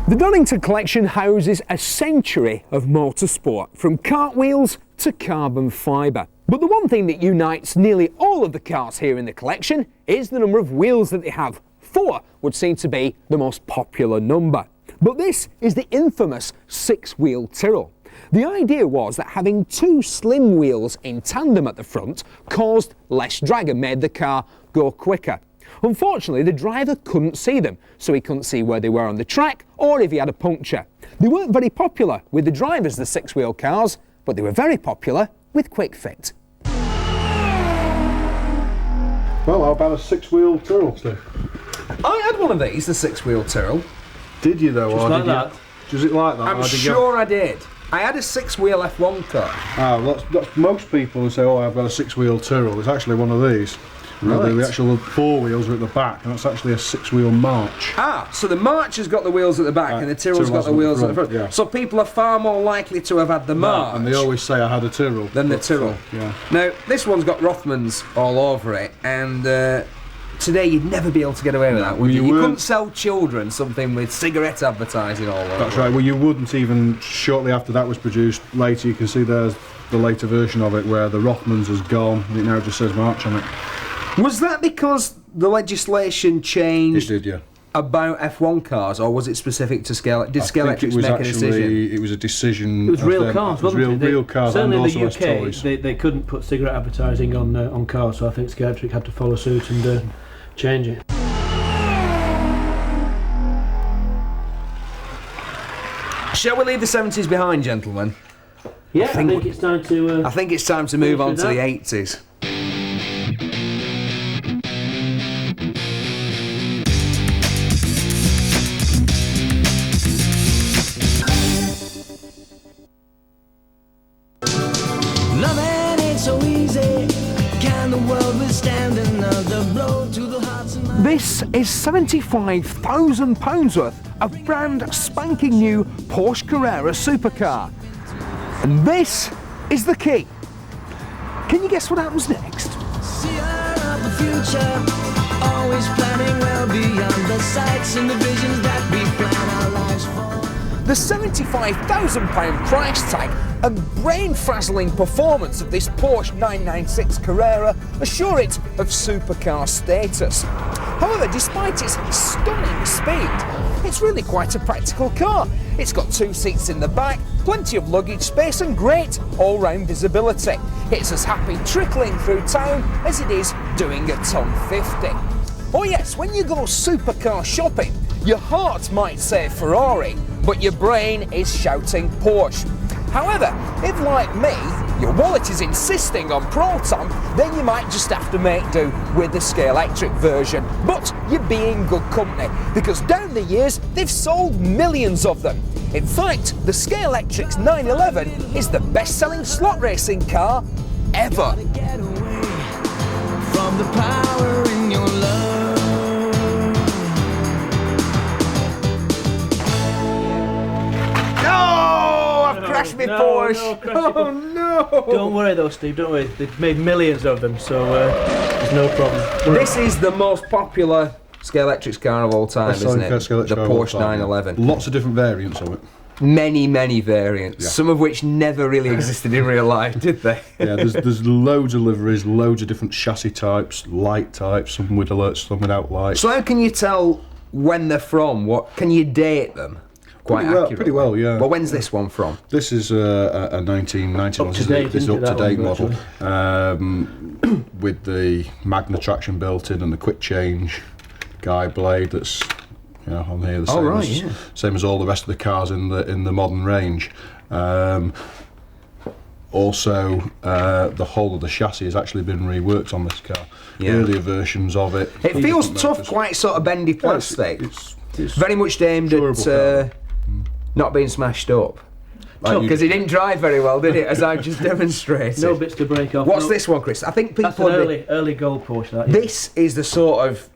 The Donington collection houses a century of motorsport, from cartwheels to carbon fibre. But the one thing that unites nearly all of the cars here in the collection is the number of wheels that they have. 4 would seem to be the most popular number. But this is the infamous 6-wheel Tyrrell. The idea was that having 2 slim wheels in tandem at the front caused less drag and made the car go quicker. Unfortunately, the driver couldn't see them, so he couldn't see where they were on the track or if he had a puncture. They weren't very popular with the drivers, the 6-wheel cars, but they were very popular with Quick Fit. Well, how about a 6-wheel Tyrrell, Steve? I had one of these, the 6-wheel Tyrrell. Did you though? Just or like did that? You, was it like that? I'm or did you- sure I did. I had a 6-wheel F1 car. Well, that's most people who say, oh, I've got a 6-wheel Tyrrell. It's actually one of these. Right. The actual 4 wheels are at the back, and that's actually a 6-wheel March. So the March has got the wheels at the back and the Tyrrell's got the wheels at the front. Yeah. So people are far more likely to have had the March And they always say I had a Tyrrell. than the Tyrrell. Yeah. Now, this one's got Rothmans all over it, and today you'd never be able to get away with that, would you? You couldn't sell children something with cigarette advertising all over. That's right. Well, you wouldn't even, shortly after that was produced, later you can see there's the later version of it where the Rothmans has gone and it now just says March on it. Was that because the legislation changed It did, yeah. about F1 cars, or was it specific to Scalextric? Did Scalextric make a decision? It was a decision. It was of real them. cars, It was wasn't it? real cars, and certainly also in as the UK, toys. they couldn't put cigarette advertising on cars, so I think Scalextric had to follow suit and change it. Shall we leave the 70s behind, gentlemen? Yeah, I think it's time to... I think it's time to move on to the 80s. This is £75,000 worth of brand spanking new Porsche Carrera supercar. And this is the key. Can you guess what happens next? The future, always planning well beyond the sights and the visions that we plan our lives for. The £75,000 price tag and brain-frazzling performance of this Porsche 996 Carrera assure it of supercar status. However, despite its stunning speed, it's really quite a practical car. It's got 2 seats in the back, plenty of luggage space and great all-round visibility. It's as happy trickling through town as it is doing a ton 50. Oh yes, when you go supercar shopping, your heart might say Ferrari, but your brain is shouting Porsche. However, if like me, your wallet is insisting on Proton, then you might just have to make do with the Scalextric version. But you're being good company, because down the years, they've sold millions of them. In fact, the Scalextric's 911 is the best-selling slot racing car ever. Get away from the power in your love. Crashed my No, Porsche. no, crash your Oh no! Don't worry though, Steve, don't worry. They've made millions of them, so there's no problem. This is the most popular Scalextric car of all time, isn't it? The Porsche 911. Lots of different variants of it. Many, many variants, Yeah. some of which never really existed in real life, did they? Yeah, there's loads of liveries, loads of different chassis types, light types, some with alerts, some without lights. So how can you tell when they're from? What can you date them? Quite accurately? Pretty well, yeah. Well, when's this one from? This is a 1991. Up to date, This is isn't it, up to date that one, model with the Magna traction built in and the quick change guide blade that's on here. The same, same as all the rest of the cars in the modern range. Also, the whole of the chassis has actually been reworked on this car. Yeah. Earlier versions of it. It feels tough, motors. quite sort of bendy plastic. It's Very much aimed durable at car. not being smashed up. Because it didn't drive very well, did it? As I've just demonstrated. No bits to break off. What's no. this one, Chris? I think people. That's an early gold Porsche. That, yeah. This is the sort of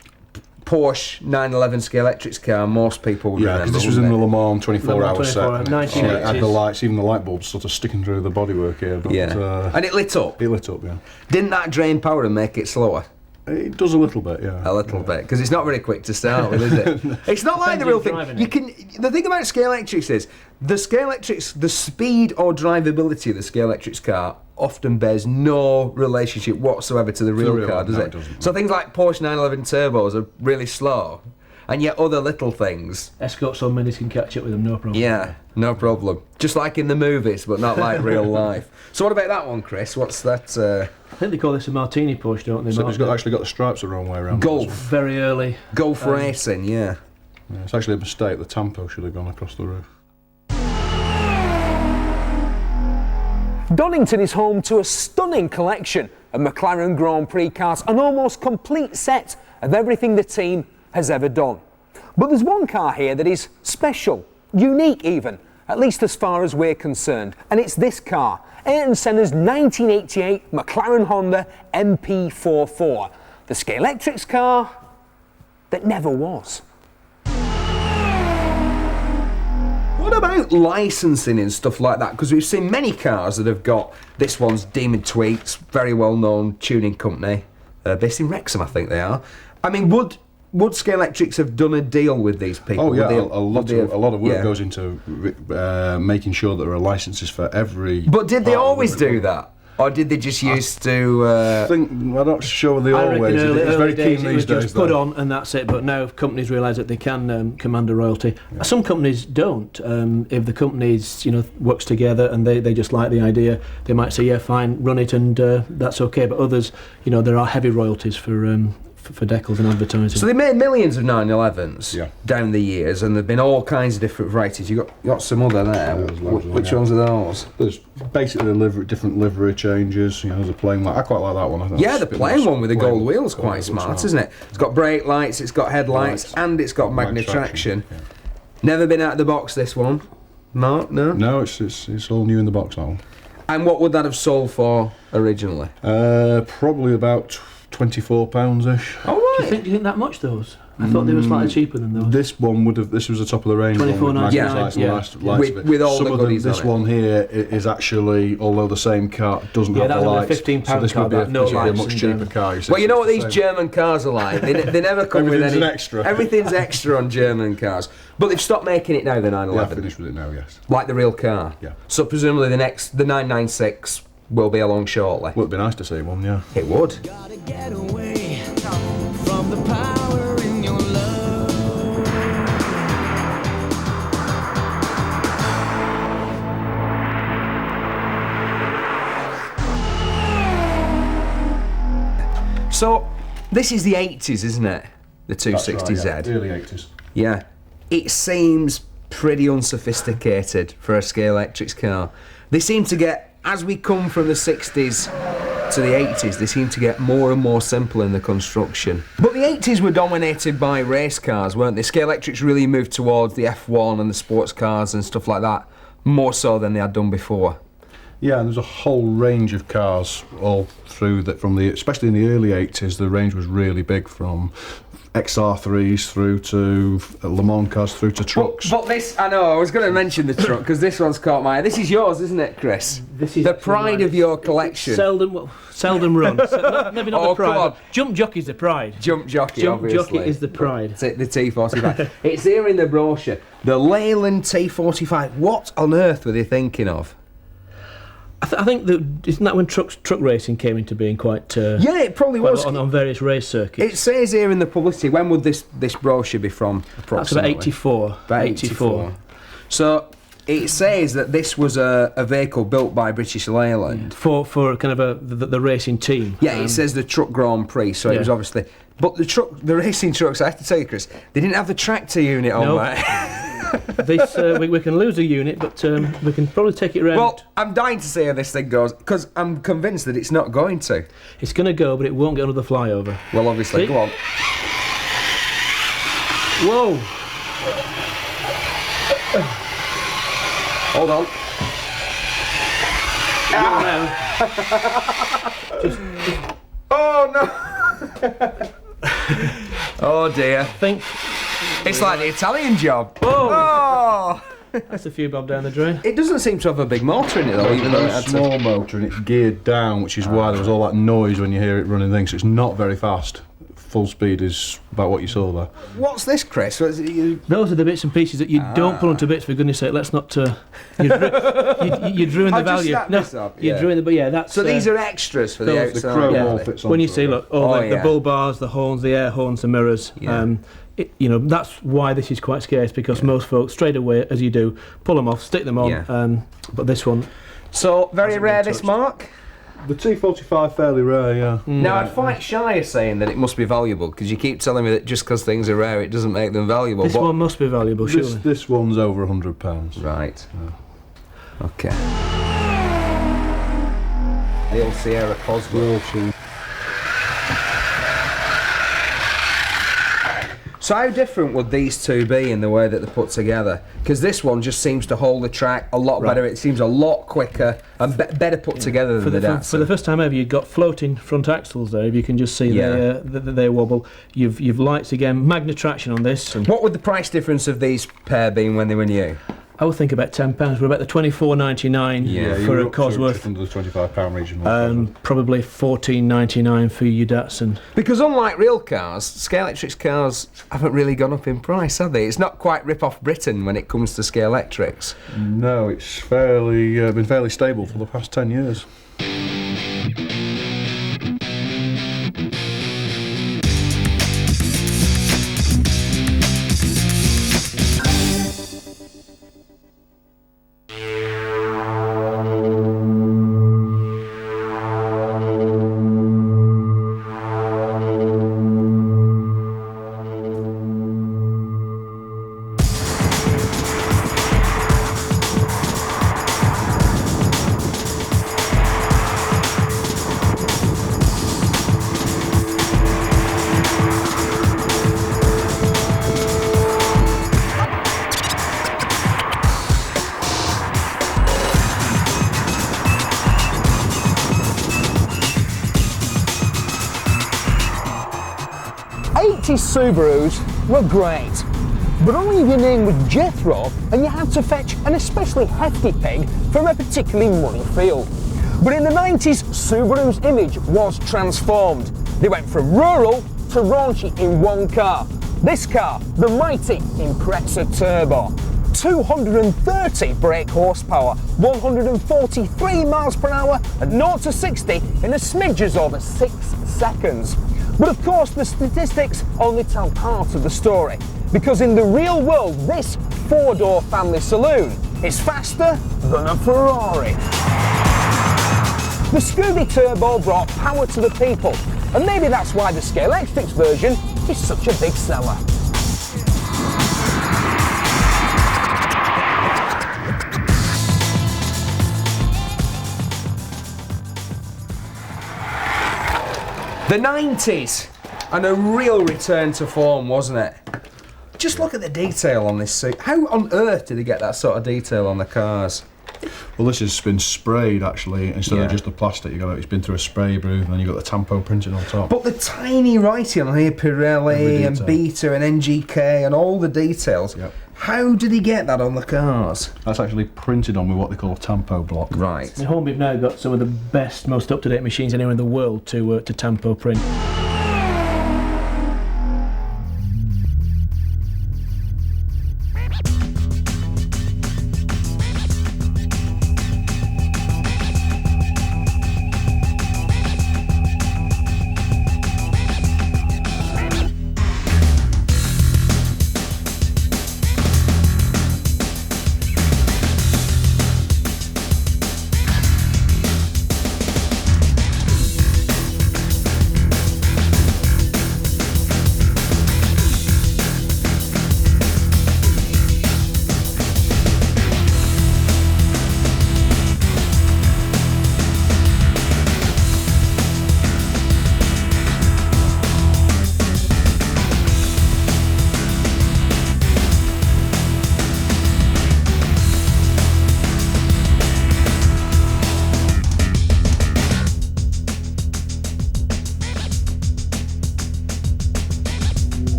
Porsche 911 Scalextric car most people would Yeah, remember. because this was in the Le Mans 24 Le Mans hour 24 hour, set. 1980s. It had the lights, even the light bulbs sort of sticking through the bodywork here. But, Yeah, and it lit up. it lit up, yeah. Didn't that drain power and make it slower? It does a little bit, yeah. A little bit, because it's not very quick to start with, is it? It's not like the real Depends thing. who's You can. The thing about Scalextrics is the speed or drivability of the Scalextrics car often bears no relationship whatsoever to the real real car, one, does no, it? it doesn't. So things like Porsche 911 turbos are really slow, and yet other little things. Escort so many can catch up with them, no problem. Yeah, no problem. Just like in the movies, but not like real life. So what about that one, Chris? What's that? I think they call this a Martini Porsche, don't they? So it's actually got the stripes the wrong way around. Golf. Very early. Golf racing, yeah. Yeah, it's actually a mistake. The tampo should have gone across the roof. Donington is home to a stunning collection of McLaren Grand Prix cars, an almost complete set of everything the team has ever done. But there's one car here that is special, unique even, at least as far as we're concerned, and it's this car, Ayrton Senna's 1988 McLaren Honda MP44, the Scalextrics car that never was. What about licensing and stuff like that? Because we've seen many cars that have got, this one's Demon Tweaks, very well-known tuning company, based in Wrexham, I think they are. I mean, would Scalextrics have done a deal with these people? Oh yeah, Would a lot of work yeah. goes into making sure that there are licenses for every. But did they part of always the- do that? Or did they just used to... I'm not sure they I always. reckon it's early very days keen it these was days. just put though. on and that's it, but now companies realise that they can command a royalty. Some companies don't. If the companies works together and they just like the idea, they might say, yeah, fine, run it, and that's okay. But others, there are heavy royalties for decals and advertising. So they made millions of 911s Yeah. down the years, and there've been all kinds of different varieties. You got some other there. Yeah, there's loads of them, Which yeah. ones are those? There's basically different livery changes. There's a plain one. I quite like that one. I think Yeah, that's the a bit plain more one with the plain. gold wheels Gold quite wheels, smart, yeah. isn't it? It's got brake lights, it's got headlights, Lights. and it's got magna traction. Never been out of the box, this one. Mark, no? No, it's all new in the box, that one. And what would that have sold for originally? Probably about £24-ish. All Do right. you think that much, those? I thought they were slightly cheaper than those. This one would have. This was the top of the range. one with £24.99, magnet lights and yeah. lights With- of it. with all Some the of them, goodies on this it. one here is actually, although the same car doesn't Yeah, have that's the a lights. £15 so this car, would be that, no this would be a lights much and, cheaper car. You see, Well, you know what it's these the same. German cars are like? They never come with Everything's any... an extra. Everything's extra on German cars. But they've stopped making it now, the Yeah, 911. finished with it now. Yes. Like the real car. Yeah. So presumably the 996 will be along shortly. Would be nice to see one. Yeah. It would. Gotta get away from the power in your love. So, this is the 80s, isn't it? The That's right, 260Z. yeah. Early 80s. Yeah. It seems pretty unsophisticated for a Scalextric car. They seem to get, as we come from the 60s to the 80s, they seem to get more and more simple in the construction. But the 80s were dominated by race cars, weren't they? Scalextrics really moved towards the F1 and the sports cars and stuff like that, more so than they had done before. Yeah, and there's a whole range of cars all through that. Especially in the early 80s, the range was really big, from XR3s through to Le Mans cars through to trucks. But this, I know, I was going to mention the truck because this one's caught my eye. This is yours, isn't it, Chris? This is the pride of your collection. Seldom run. Maybe not Oh, the pride. come on. But Jump Jockey's the pride. Jump Jockey, Jump obviously. Jockey is the pride. It's the T45. It's here in the brochure. The Leyland T45. What on earth were they thinking of? I think that isn't that when truck racing came into being quite. Yeah, it probably quite was. on various race circuits. It says here in the publicity. When would this brochure be from? That's Approximately? about 84. About 84. So it says that this was a vehicle built by British Leyland. For kind of the racing team. Yeah, it says the truck Grand Prix, so it Yeah. was obviously. But the racing trucks, I have to tell you, Chris, they didn't have the tractor unit on No. there. This we can lose a unit, but we can probably take it around. Well, I'm dying to see how this thing goes, because I'm convinced that it's not going to. It's going to go, but it won't get under the flyover. Well, obviously, See? go on. Whoa! Hold on. Oh, no! Oh, dear. Think It's like the Italian job. Whoa. Oh! that's a few bob down the drain. It doesn't seem to have a big motor in it, though, even though it It's had a to... small motor and it's geared down, which is why there was all that noise when you hear it running things. So it's not very fast. Full speed is about what you saw there. What's this, Chris? What is it you... Those are the bits and pieces that you don't pull onto bits. For goodness' sake, let's not. You'd ruin the I'll just value. snap this up, you'd yeah. ruin the. But yeah, that's. So these are extras for the those- outside. The chrome yeah. all fits when you onto see, it. look, Oh, the yeah. bull bars, the horns, the air horns, the mirrors. Yeah. That's why this is quite scarce, because most folks straight away, as you do, pull them off, stick them on. Yeah. But this one, So, very Hasn't rare been this, touched. Mark? The T45 fairly rare, yeah. Now, I'd fight shy of saying that it must be valuable, because you keep telling me that just because things are rare, it doesn't make them valuable. this but... one must be valuable, surely. This one's over £100. Right. Okay. The old Sierra Cosmo. So how different would these two be in the way that they're put together? Because this one just seems to hold the track a lot better. It seems a lot quicker and better put together than the Datsun. For the first time ever, you've got floating front axles there. If you can just see they wobble. You've lights again, magna traction on this. And What would the price difference of these pair be when they were new? I would think about £10. We're about the £24.99 for a Cosworth. Under the £25 region. Probably £14.99 for your Datsun. Because unlike real cars, Scalextric's cars haven't really gone up in price, have they? It's not quite rip-off Britain when it comes to Scalextrics. No, it's fairly been fairly stable for the past 10 years. Subarus were great, but only if your name was Jethro and you had to fetch an especially hefty pig from a particularly muddy field. But in the 90s, Subaru's image was transformed. They went from rural to raunchy in one car. This car, the mighty Impreza Turbo. 230 brake horsepower, 143 miles per hour and 0 to 60 in a smidges over 6 seconds. But of course the statistics only tell part of the story, because in the real world this four-door family saloon is faster than a Ferrari. The Scooby Turbo brought power to the people, and maybe that's why the Scalextric's version is such a big seller. The 90s, and a real return to form, wasn't it? Just look at the detail on this suit. How on earth did they get that sort of detail on the cars? Well, this has been sprayed actually, instead of just the plastic. It's been through a spray booth, and then you've got the tampo printing on top. But the tiny writing on here, Pirelli and Beta and NGK and all the details. Yep. How did he get that on the cars? That's actually printed on with what they call a tampo block. Right. At home, we've now got some of the best, most up-to-date machines anywhere in the world to tampo print.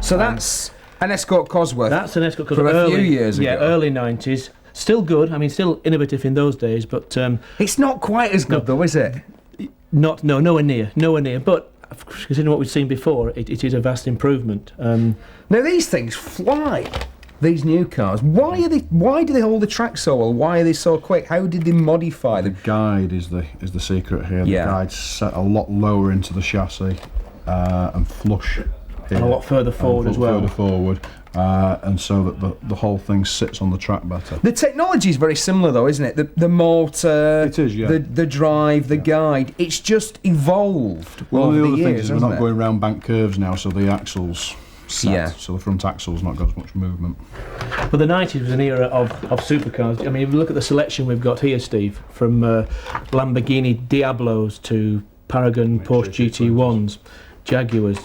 So that's an Escort Cosworth. That's an Escort Cosworth from a few years ago. Yeah, early 90s. Still good. I mean, still innovative in those days, but It's not quite as good though, is it? nowhere near. But considering what we've seen before, it is a vast improvement. Now these things fly. These new cars. Why do they hold the track so well? Why are they so quick? How did they modify The them? guide is the secret here. Yeah. The guide's set a lot lower into the chassis and flush here. And a lot further forward as well. Further forward, and so that the whole thing sits on the track better. The technology is very similar though, isn't it? The motor, It is, yeah. the drive, the guide. It's just evolved Well, over the the other thing years, is we're hasn't not it? going round bank curves now, so the axle's set, Yeah. so the front axle's not got as much movement. But the 90s was an era of supercars. I mean, if you look at the selection we've got here, Steve, from Lamborghini Diablos to Paragon Porsche GT1s, Jaguars,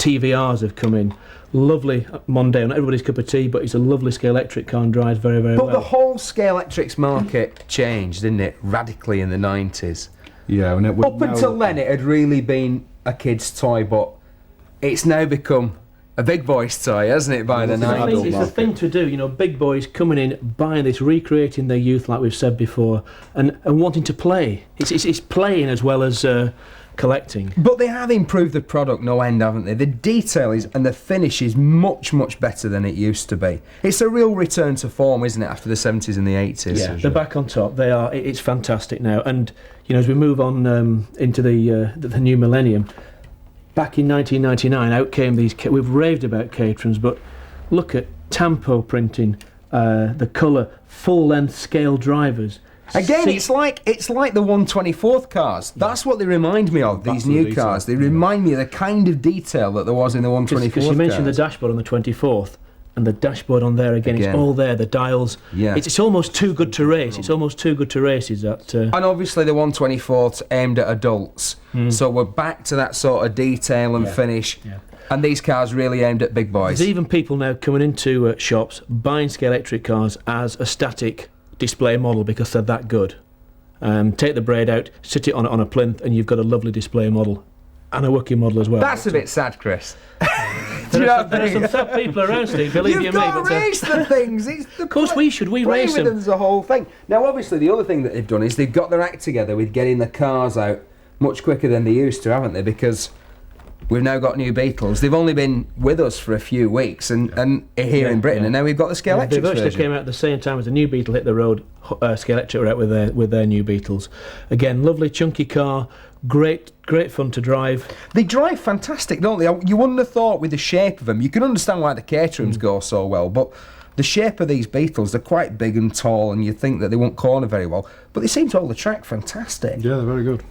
TVRs have come in. Lovely Mondeo, not everybody's cup of tea, but it's a lovely Scalextric car and drives very, very But well. the whole Scalextric's market changed, didn't it, radically in the 90s. Yeah, and Up until then, it had really been a kid's toy, but it's now become a big boy's toy, hasn't it, by the It's an 90s? adult It's the market. thing to do, you know, big boys coming in, buying this, recreating their youth, like we've said before, and wanting to play. It's playing as well as collecting. But they have improved the product no end, haven't they? The detail is, and the finish is much, much better than it used to be. It's a real return to form, isn't it, after the 70s and the 80s? Yeah, they're back on top. They are. It's fantastic now. And you know, as we move on into the new millennium, back in 1999, out came these. We've raved about Caterhams, but look at Tampo printing, the colour, full-length scale drivers. Again, See- it's like the 124th cars. That's what they remind me of, Back these to the new detail. cars. They remind me of the kind of detail that there was in the 124th Because you mentioned the cars. dashboard on the 24th, and the dashboard on there again. It's all there. The dials. Yeah. It's almost too good to race. It's almost too good to race. Is that? And obviously the 124th aimed at adults. So we're back to that sort of detail and finish. Yeah. And these cars really aimed at big boys. There's even people now coming into shops buying Scalextric cars as a static display model because they're that good. Take the braid out, sit it on a plinth, and you've got a lovely display model and a working model as well. That's a bit sad, Chris. Do you There know are, what I there are mean? some sad people around, Steve. Believe You've you me. got But, to race the things. It's the of course we should. We play race with them. them's the whole thing. Now, obviously, the other thing that they've done is they've got their act together with getting the cars out much quicker than they used to, haven't they? Because we've now got new Beetles. They've only been with us for a few weeks and here in Britain, and now we've got the Scalextric They virtually version. came out at the same time as the new Beetle hit the road. Scalextric were out with their new Beetles. Again, lovely chunky car, great fun to drive. They drive fantastic, don't they? You wouldn't have thought with the shape of them. You can understand why the Caterhams go so well, but the shape of these Beetles, they're quite big and tall, and you think that they won't corner very well, but they seem to hold the track fantastic. Yeah, they're very good.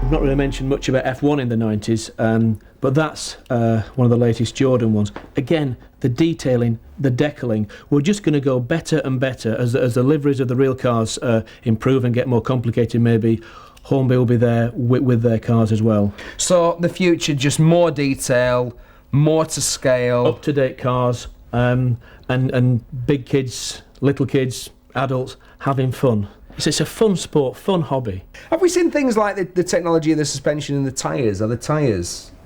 We've not really mentioned much about F1 in the 90s, but that's one of the latest Jordan ones. Again, the detailing, the decaling, we're just going to go better and better as the liveries of the real cars improve and get more complicated. Maybe Hornby will be there with their cars as well. So the future, just more detail, more to scale. Up-to-date cars, and big kids, little kids, adults having fun. It's a fun sport, fun hobby. Have we seen things like the technology of the suspension and the tyres?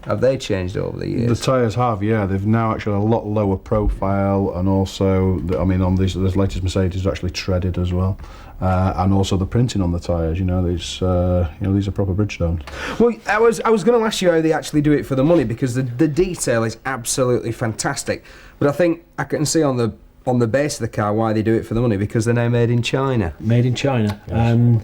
Have they changed over the The years? tyres have, yeah. They've now actually a lot lower profile, and also, on these latest Mercedes, are actually treaded as well, and also the printing on the tyres. These are proper Bridgestones. Well, I was going to ask you how they actually do it for the money, because the detail is absolutely fantastic. But I think I can see on the base of the car why they do it for the money, because they're now made in China. Made in China. Yes.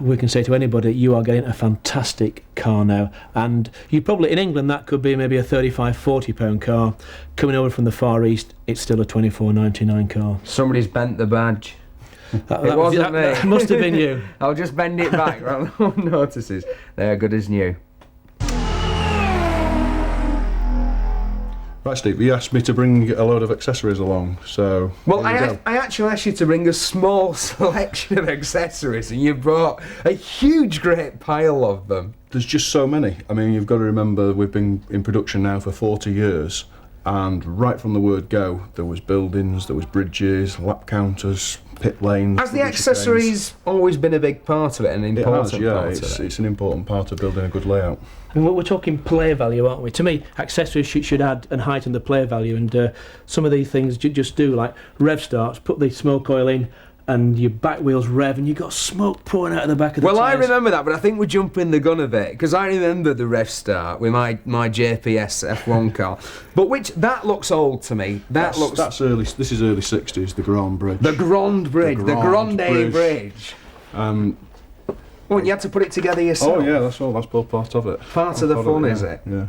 We can say to anybody, you are getting a fantastic car now. And you probably, in England, that could be maybe a £35-40 car. Coming over from the Far East, it's still a £24.99 car. Somebody's bent the badge. That wasn't me. that must have been you. I'll just bend it back. No one notices. They're good as new. Right, Steve, you asked me to bring a load of accessories along, so... Well, here we I go. actually asked you to bring a small selection of accessories, and you brought a huge, great pile of them. There's just so many. I mean, you've got to remember we've been in production now for 40 years, and right from the word go, there was buildings, there was bridges, lap counters, pit lanes... Has the rubbish accessories always been a big part of it, an trains. It important has, yeah. part of it? It's an important part of building a good layout. I mean, we're talking play value, aren't we? To me, accessories should add and heighten the play value, and some of these things just do, like rev starts, put the smoke oil in, and your back wheels rev, and you've got smoke pouring out of the back of the Well, I tyres. remember that, but I think we're jumping the gun a bit, because I remember the rev start with my JPS F1 car, but that looks old to me. That's early. This is early 60s, the Grand Bridge. the Grand Bridge, the Grand Grande Bridge. Bridge. Well, you had to put it together yourself. Oh yeah, that's all part of it. Part of the fun, is it? Yeah.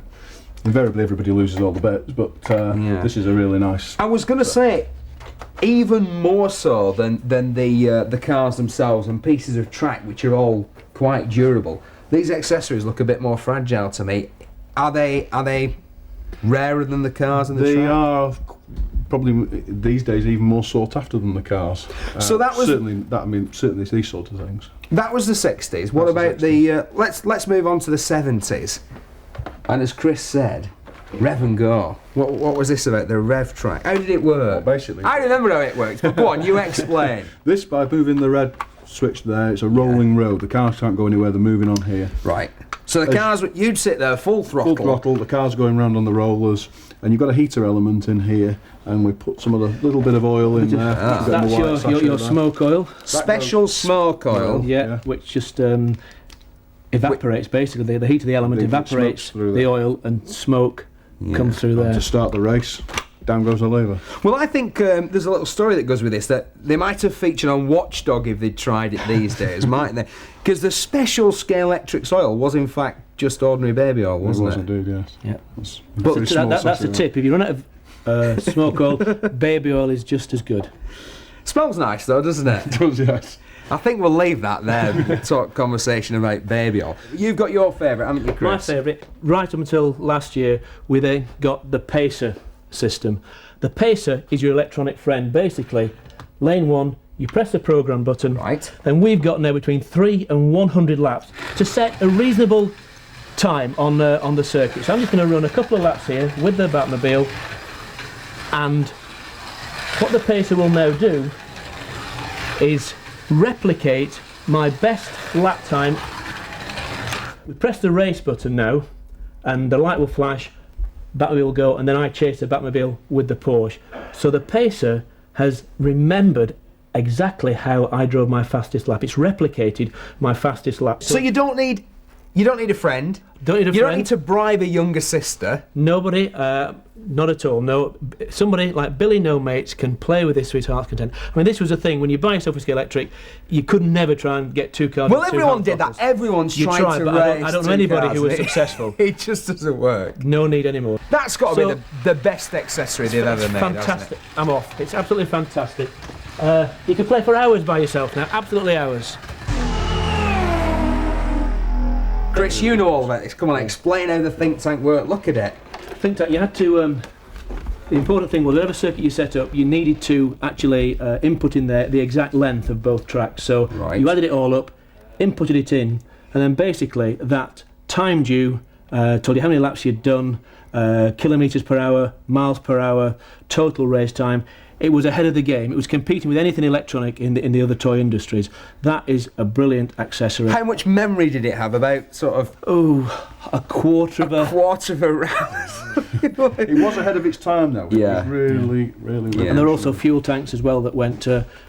Invariably, everybody loses all the bets, but this is a really nice. I was going to say, even more so than the cars themselves and pieces of track, which are all quite durable. These accessories look a bit more fragile to me. Are they rarer than the cars and the They track? are probably these days even more sought after than the cars. So that was certainly these sort of things. That was the 60s. What about the let's move on to the 70s. And as Chris said, rev and go. What was this about, the rev track? How did it work? Well, basically, I remember how it worked, but go on, you explain. This, by moving the red switch there, it's a rolling road. The cars can't go anywhere, they're moving on here. Right. So the cars, you'd sit there full throttle. Full throttle, the car's going round on the rollers, and you've got a heater element in here, and we put some of the little bit of oil in there. That's your smoke oil. Special smoke oil. Yeah, which just evaporates, basically. The heat of the element evaporates the oil, and smoke comes through there. To start the race, down goes the lever. Well, I think there's a little story that goes with this, that they might have featured on Watchdog if they'd tried it these days, mightn't they? Because the special Scalextric oil was in fact just ordinary baby oil, wasn't it? It was indeed, yes. Yeah. But That's the tip. If you run out of smoke oil, baby oil is just as good. Smells nice though, doesn't it? It does, yes. I think we'll leave that there. We'll talk conversation about baby oil. You've got your favourite, haven't you, Chris? My favourite, right up until last year, we then got the Pacer system. The Pacer is your electronic friend. Basically, lane 1, you press the program button, right, and we've got now between 3 and 100 laps to set a reasonable time on the circuit. So I'm just going to run a couple of laps here with the Batmobile, and what the Pacer will now do is replicate my best lap time. We press the race button now, and the light will flash, Batmobile will go, and then I chase the Batmobile with the Porsche. So the Pacer has remembered exactly how I drove my fastest lap. It's replicated my fastest lap. So you don't need a friend. Don't need a friend. You don't need to bribe a younger sister. Nobody, not at all. No, somebody like Billy No Mates can play with this to his heart's content. I mean, this was a thing when you buy yourself a Scalextric, you could never try and get two cars. Well, everyone did that. Everyone's tried to race. I don't know anybody who was successful. It just doesn't work. No need anymore. That's got to be the best accessory they've ever made. Fantastic. I'm off. It's absolutely fantastic. You can play for hours by yourself now. Absolutely hours. Chris, you know all about this. Come on, explain how the think tank worked. Look at it. Think tank. You had to. The important thing was, whatever circuit you set up, you needed to actually input in there the exact length of both tracks. So you added it all up, inputted it in, and then basically that timed you, told you how many laps you'd done, kilometres per hour, miles per hour, total race time. It was ahead of the game. It was competing with anything electronic in the other toy industries. That is a brilliant accessory. How much memory did it have? About sort of a quarter of a round. It was ahead of its time though. It was really And there were also fuel tanks as well that went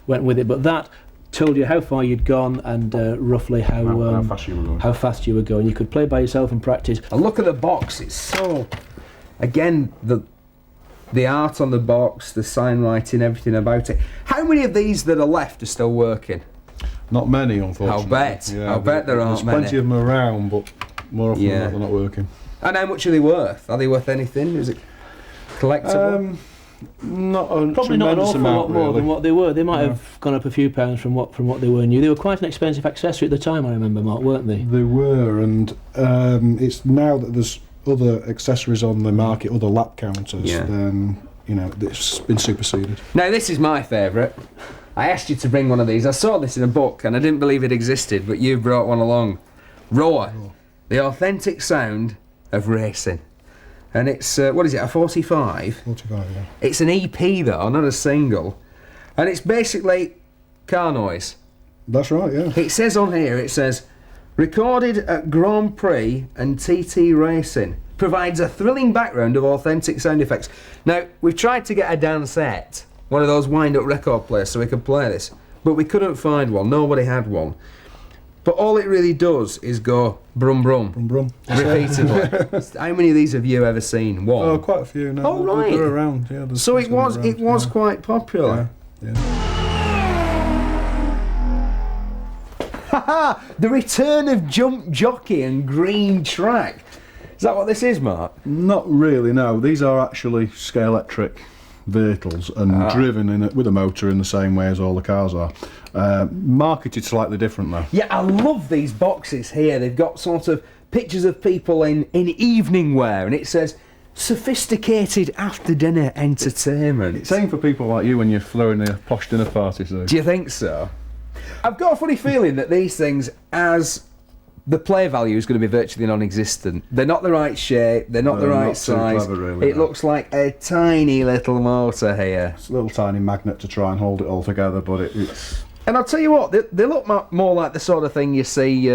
with it. But that told you how far you'd gone and roughly how fast you were going. You could play by yourself and practice. And look at the box. It's so, again, the art on the box, the sign writing, everything about it. How many of these that are left are still working? Not many, unfortunately. I'll bet there aren't many. There's plenty of them around, but more often than not, they're not working. And how much are they worth? Are they worth anything? Is it collectible? Probably not an awful lot more than what they were. They might have gone up a few pounds from what they were new. They were quite an expensive accessory at the time, I remember, Mark, weren't they? They were, and it's now that there's other accessories on the market, other lap counters, then it's been superseded. Now this is my favourite. I asked you to bring one of these. I saw this in a book and I didn't believe it existed, but you brought one along. Roar, the authentic sound of racing. And it's, what is it, a 45? 45, yeah. It's an EP though, not a single. And it's basically car noise. That's right, yeah. It says on here, it says, recorded at Grand Prix and TT Racing, provides a thrilling background of authentic sound effects. Now, we've tried to get a Dan set, one of those wind-up record players, so we could play this, but we couldn't find one. Nobody had one. But all it really does is go brum brum, brum brum, repeatedly. How many of these have you ever seen? One? Oh, quite a few. No, oh, right. They're around. Yeah. So it was quite popular. Yeah. The return of Jump Jockey and Green Track. Is that what this is, Mark? Not really, no. These are actually Scalextric vehicles and driven with a motor in the same way as all the cars are. Marketed slightly different though. Yeah, I love these boxes here. They've got sort of pictures of people in evening wear, and it says sophisticated after-dinner entertainment. It's aimed for people like you when you're throwing a posh dinner party, so. Do you think so? I've got a funny feeling that these things, as the play value is going to be virtually non-existent. They're not the right shape, they're not the right not too size. clever, really, it no. looks like a tiny little motor here. It's a little tiny magnet to try and hold it all together, but it's... And I'll tell you what, they look more like the sort of thing you see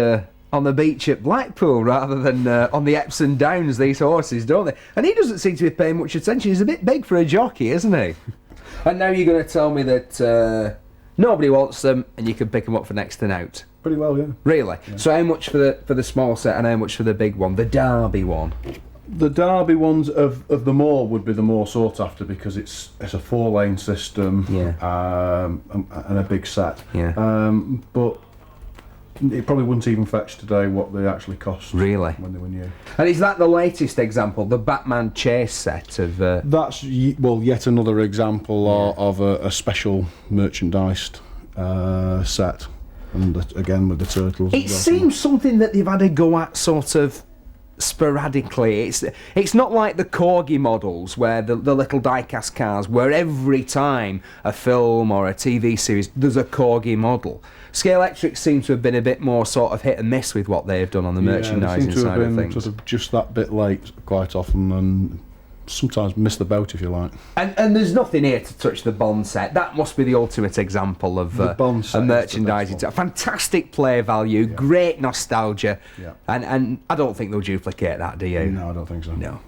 on the beach at Blackpool rather than on the Epsom Downs, these horses, don't they? And he doesn't seem to be paying much attention. He's a bit big for a jockey, isn't he? And now you're going to tell me that nobody wants them and you can pick them up for next to out. Pretty well, yeah. Really? Yeah. So how much for the small set and how much for the big one, the Derby one? The Derby ones of the more would be the more sought after because it's a 4-lane system, and a big set. Yeah. But it probably wouldn't even fetch today what they actually cost. Really? When they were new. And is that the latest example, the Batman Chase set of? That's yet another example of a special merchandised set, and again with the turtles. It seems something that they've had a go at sort of sporadically. It's not like the Corgi models where the little die-cast cars where every time a film or a TV series there's a Corgi model. Scalextric seems to have been a bit more sort of hit and miss with what they've done on the merchandising they seem to side have been of things. Sort of just that bit late quite often, and sometimes miss the boat if you like. And there's nothing here to touch the Bond set. That must be the ultimate example of The Bond set a is the merchandising best set. Fantastic play value, great nostalgia, Yeah. and I don't think they'll duplicate that, do you? No, I don't think so. No.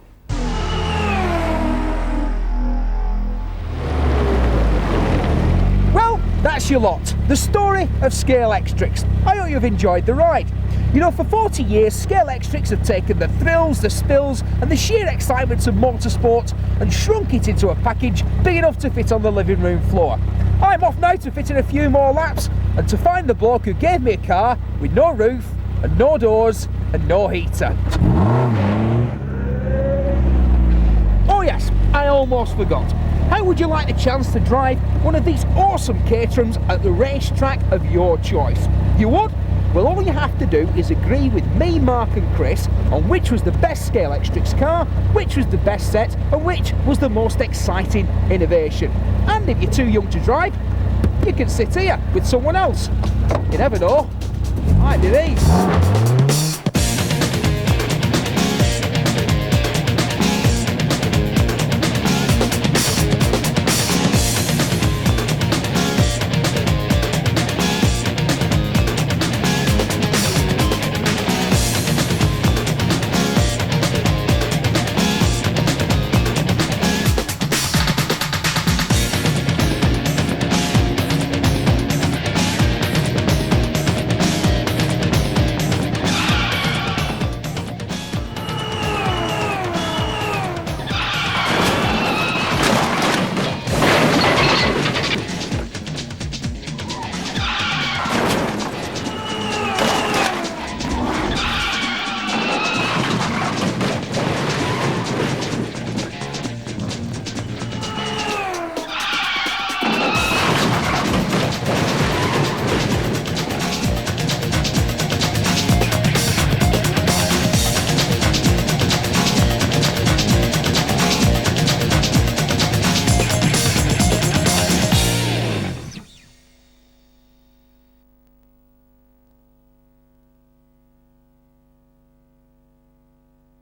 Well, that's your lot. The story of Scalextrics. I hope you've enjoyed the ride. You know, for 40 years, Scalextrics have taken the thrills, the spills, and the sheer excitements of motorsport and shrunk it into a package big enough to fit on the living room floor. I'm off now to fit in a few more laps and to find the bloke who gave me a car with no roof and no doors and no heater. Oh yes, I almost forgot. How would you like the chance to drive one of these awesome Caterhams at the racetrack of your choice? You would? Well, all you have to do is agree with me, Mark and Chris on which was the best Scalextrics car, which was the best set, and which was the most exciting innovation. And if you're too young to drive, you can sit here with someone else. You never know, might be these.